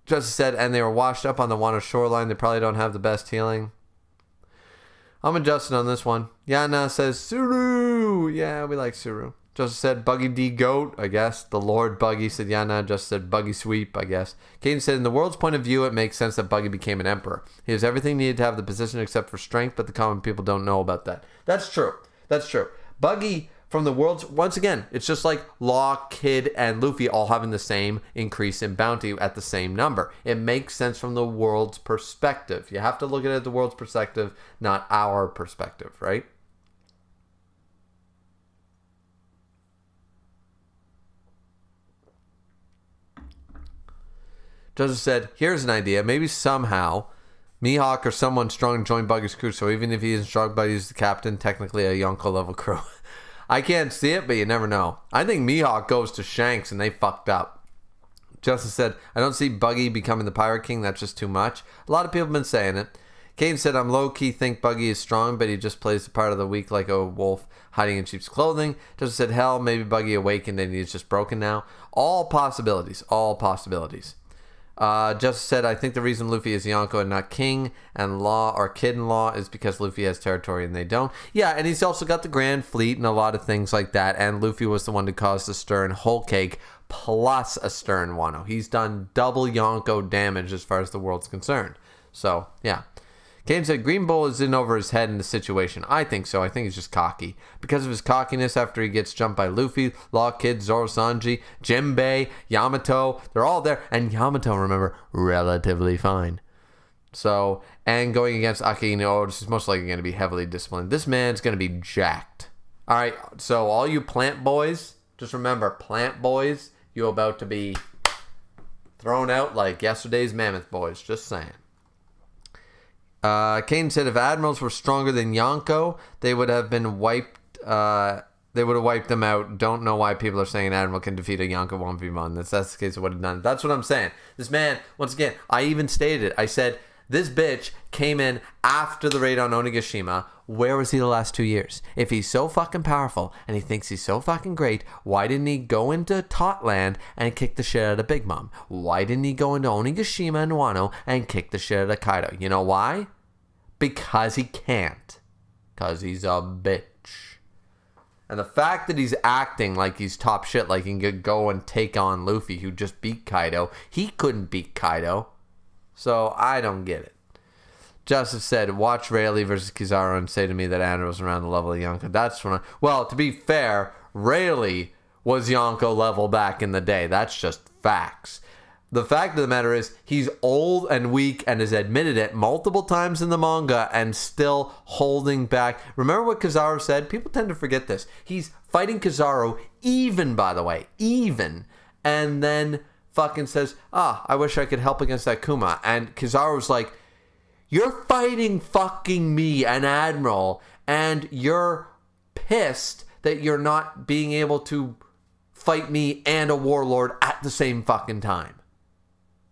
Justice said, and they were washed up on the Wano shoreline. They probably don't have the best healing. I'm adjusting on this one. Yana says, Suru. Yeah, we like Suru. Justice said, Buggy D Goat, I guess. The Lord Buggy said Yana. Just said Buggy Sweep, I guess. Caden said, in the world's point of view, it makes sense that Buggy became an emperor. He has everything needed to have the position except for strength, but the common people don't know about that. That's true. Buggy, from the world's, once again, it's just like Law, Kid, and Luffy all having the same increase in bounty at the same number. It makes sense from the world's perspective. You have to look at it at the world's perspective, not our perspective, right? Joseph said, here's an idea. Maybe somehow Mihawk or someone strong join Buggy's crew, so even if he isn't strong, Buggy's the captain, technically a Yonko level crew. I can't see it, but you never know. I think Mihawk goes to Shanks and they fucked up. Justice said, I don't see Buggy becoming the Pirate King. That's just too much. A lot of people have been saying it. Kane said, I'm low-key think Buggy is strong, but he just plays the part of the weak like a wolf hiding in sheep's clothing. Justice said, hell, maybe Buggy awakened and he's just broken now. All possibilities. Justice said, I think the reason Luffy is Yonko and not King and Law or Kid-in-Law is because Luffy has territory and they don't. Yeah, and he's also got the Grand Fleet and a lot of things like that, and Luffy was the one to cause the Stern Whole Cake plus a Stern Wano. He's done double Yonko damage as far as the world's concerned. So, yeah. Kane said, Green Bull is in over his head in the situation. I think so. I think he's just cocky. Because of his cockiness after he gets jumped by Luffy, Law Kid, Zoro Sanji, Jinbei, Yamato, they're all there. And Yamato, remember, relatively fine. So, and going against Aki no, this is most likely going to be heavily disciplined. This man's going to be jacked. All right, so all you plant boys, just remember, plant boys, you're about to be thrown out like yesterday's mammoth boys. Just saying. Kane said if admirals were stronger than Yonko, they would have been wiped. They would have wiped them out. Don't know why people are saying an admiral can defeat a Yonko 1v1. That's the case of what he done. That's what I'm saying. This man, once again, I even stated it. I said this bitch came in after the raid on Onigashima. Where was he the last 2 years? If he's so fucking powerful and he thinks he's so fucking great, why didn't he go into Totland and kick the shit out of Big Mom? Why didn't he go into Onigashima and Wano and kick the shit out of Kaido? You know why? Because he can't. Because he's a bitch. And the fact that he's acting like he's top shit, like he can go and take on Luffy, who just beat Kaido. He couldn't beat Kaido. So I don't get it. Justice said, watch Rayleigh versus Kizaru and say to me that Andrew was around the level of Yonko. That's when well, to be fair, Rayleigh was Yonko level back in the day. That's just facts. The fact of the matter is, he's old and weak and has admitted it multiple times in the manga and still holding back. Remember what Kizaru said? People tend to forget this. He's fighting Kizaru even, by the way, even. And then fucking says, I wish I could help against that Kuma. And Kizaru's like, you're fighting fucking me, an admiral, and you're pissed that you're not being able to fight me and a warlord at the same fucking time.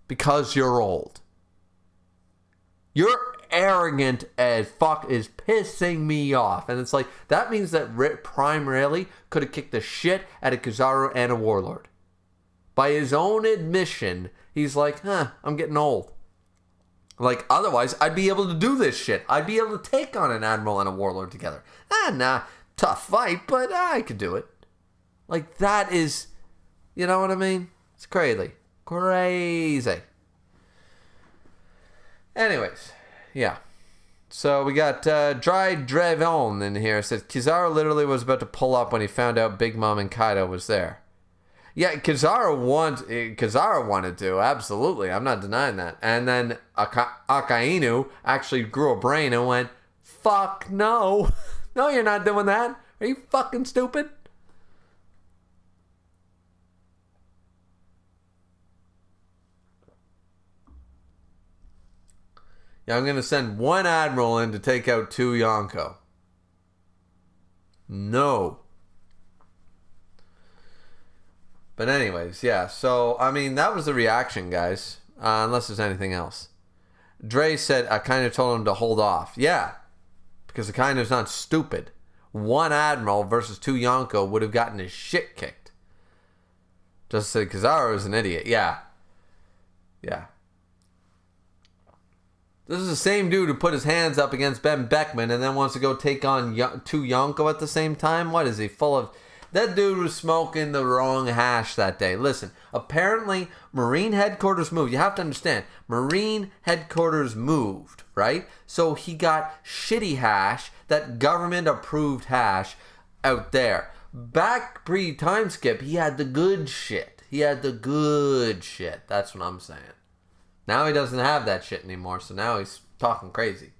Because you're old. You're arrogant as fuck is pissing me off. And it's like, that means that Prime Rayleigh could have kicked the shit out of Kizaru and a warlord. By his own admission, he's like, I'm getting old. Like, otherwise, I'd be able to do this shit. I'd be able to take on an admiral and a warlord together. Tough fight, but I could do it. Like, that is, you know what I mean? It's crazy. Crazy. Anyways, yeah. So we got Dry Drevon in here. It says, Kizaru literally was about to pull up when he found out Big Mom and Kaido was there. Yeah, Kizaru wanted to, absolutely. I'm not denying that. And then Akainu actually grew a brain and went, fuck no. No, you're not doing that. Are you fucking stupid? Yeah, I'm going to send one admiral in to take out 2 Yonko. No. But anyways, yeah. So, I mean, that was the reaction, guys. Unless there's anything else. Dre said, I kind of told him to hold off. Yeah. Because the kind of's not stupid. 1 admiral versus 2 Yonko would have gotten his shit kicked. Just said Kizaru is an idiot. Yeah. Yeah. This is the same dude who put his hands up against Ben Beckman and then wants to go take on 2 Yonko at the same time? What is he, full of... That dude was smoking the wrong hash that day. Listen, apparently Marine headquarters moved. You have to understand, Marine headquarters moved, right? So he got shitty hash, that government-approved hash, out there. Back pre-time skip, he had the good shit. He had the good shit. That's what I'm saying. Now he doesn't have that shit anymore, so now he's talking crazy.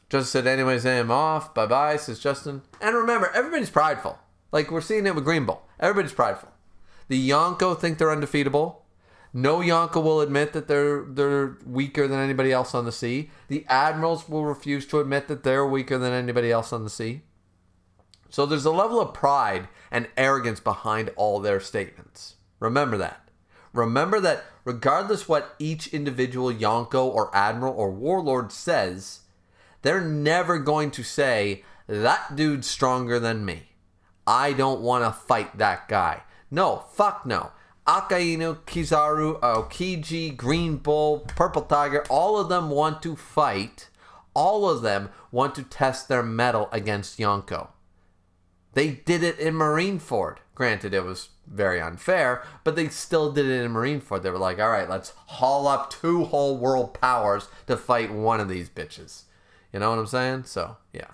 Just said, anyways, I am off. Bye-bye, says Justin. And remember, everybody's prideful. Like, we're seeing it with Green Bull. Everybody's prideful. The Yonko think they're undefeatable. No Yonko will admit that they're weaker than anybody else on the sea. The Admirals will refuse to admit that they're weaker than anybody else on the sea. So there's a level of pride and arrogance behind all their statements. Remember that. Remember that regardless what each individual Yonko or Admiral or Warlord says, they're never going to say, that dude's stronger than me. I don't want to fight that guy. No, fuck no. Akainu, Kizaru, Okiji, Green Bull, Purple Tiger, all of them want to fight. All of them want to test their mettle against Yonko. They did it in Marineford. Granted, it was very unfair, but they still did it in Marineford. They were like, all right, let's haul up 2 whole world powers to fight one of these bitches. You know what I'm saying? So, yeah.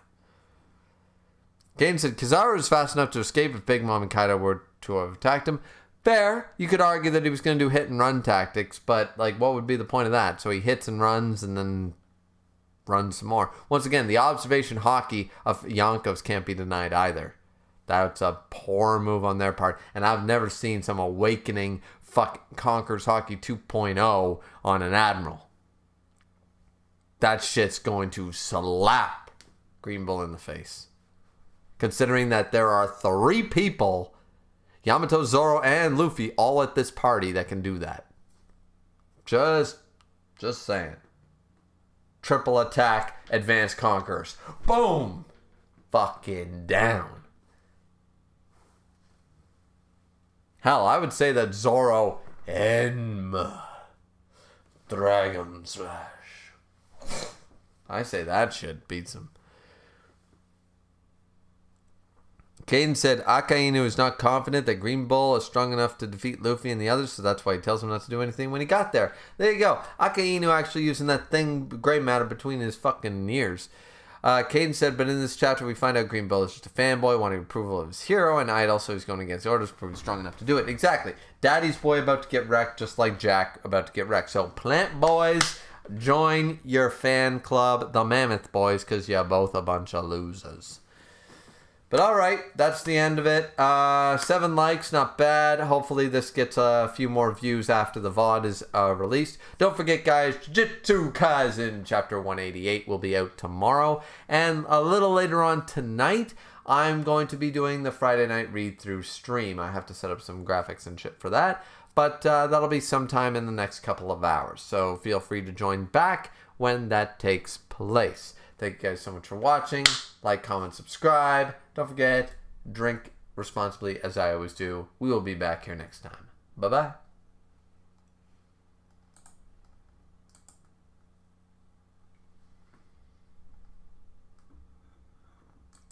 Kane said, Kizaru is fast enough to escape if Big Mom and Kaido were to have attacked him. Fair. You could argue that he was going to do hit and run tactics, but, like, what would be the point of that? So he hits and runs and then runs some more. Once again, the observation hockey of Yonkos can't be denied either. That's a poor move on their part. And I've never seen some awakening Conquerors Hockey 2.0 on an Admiral. That shit's going to slap Green Bull in the face. Considering that there are 3 people, Yamato, Zoro, and Luffy, all at this party that can do that. Just saying. Triple attack, advanced conquerors. Boom! Fucking down. Hell, I would say that Zoro Enma Dragon Slash. I say that shit beats him. Caden said Akainu is not confident that Green Bull is strong enough to defeat Luffy and the others, so that's why he tells him not to do anything when he got there. There you go. Akainu actually using that thing, gray matter, between his fucking ears. Caden said, but in this chapter we find out Green Bull is just a fanboy wanting approval of his hero and idol, so he's going against orders to prove he's strong enough to do it. Exactly. Daddy's boy about to get wrecked, just like Jack about to get wrecked. So Plant Boys, join your fan club, the Mammoth Boys, because you're both a bunch of losers. But alright, that's the end of it. 7 likes, not bad. Hopefully this gets a few more views after the VOD is released. Don't forget, guys, Jujutsu Kaisen Chapter 188 will be out tomorrow. And a little later on tonight, I'm going to be doing the Friday night read-through stream. I have to set up some graphics and shit for that. But that'll be sometime in the next couple of hours. So feel free to join back when that takes place. Thank you guys so much for watching. Like, comment, subscribe. Don't forget, drink responsibly as I always do. We will be back here next time. Bye-bye.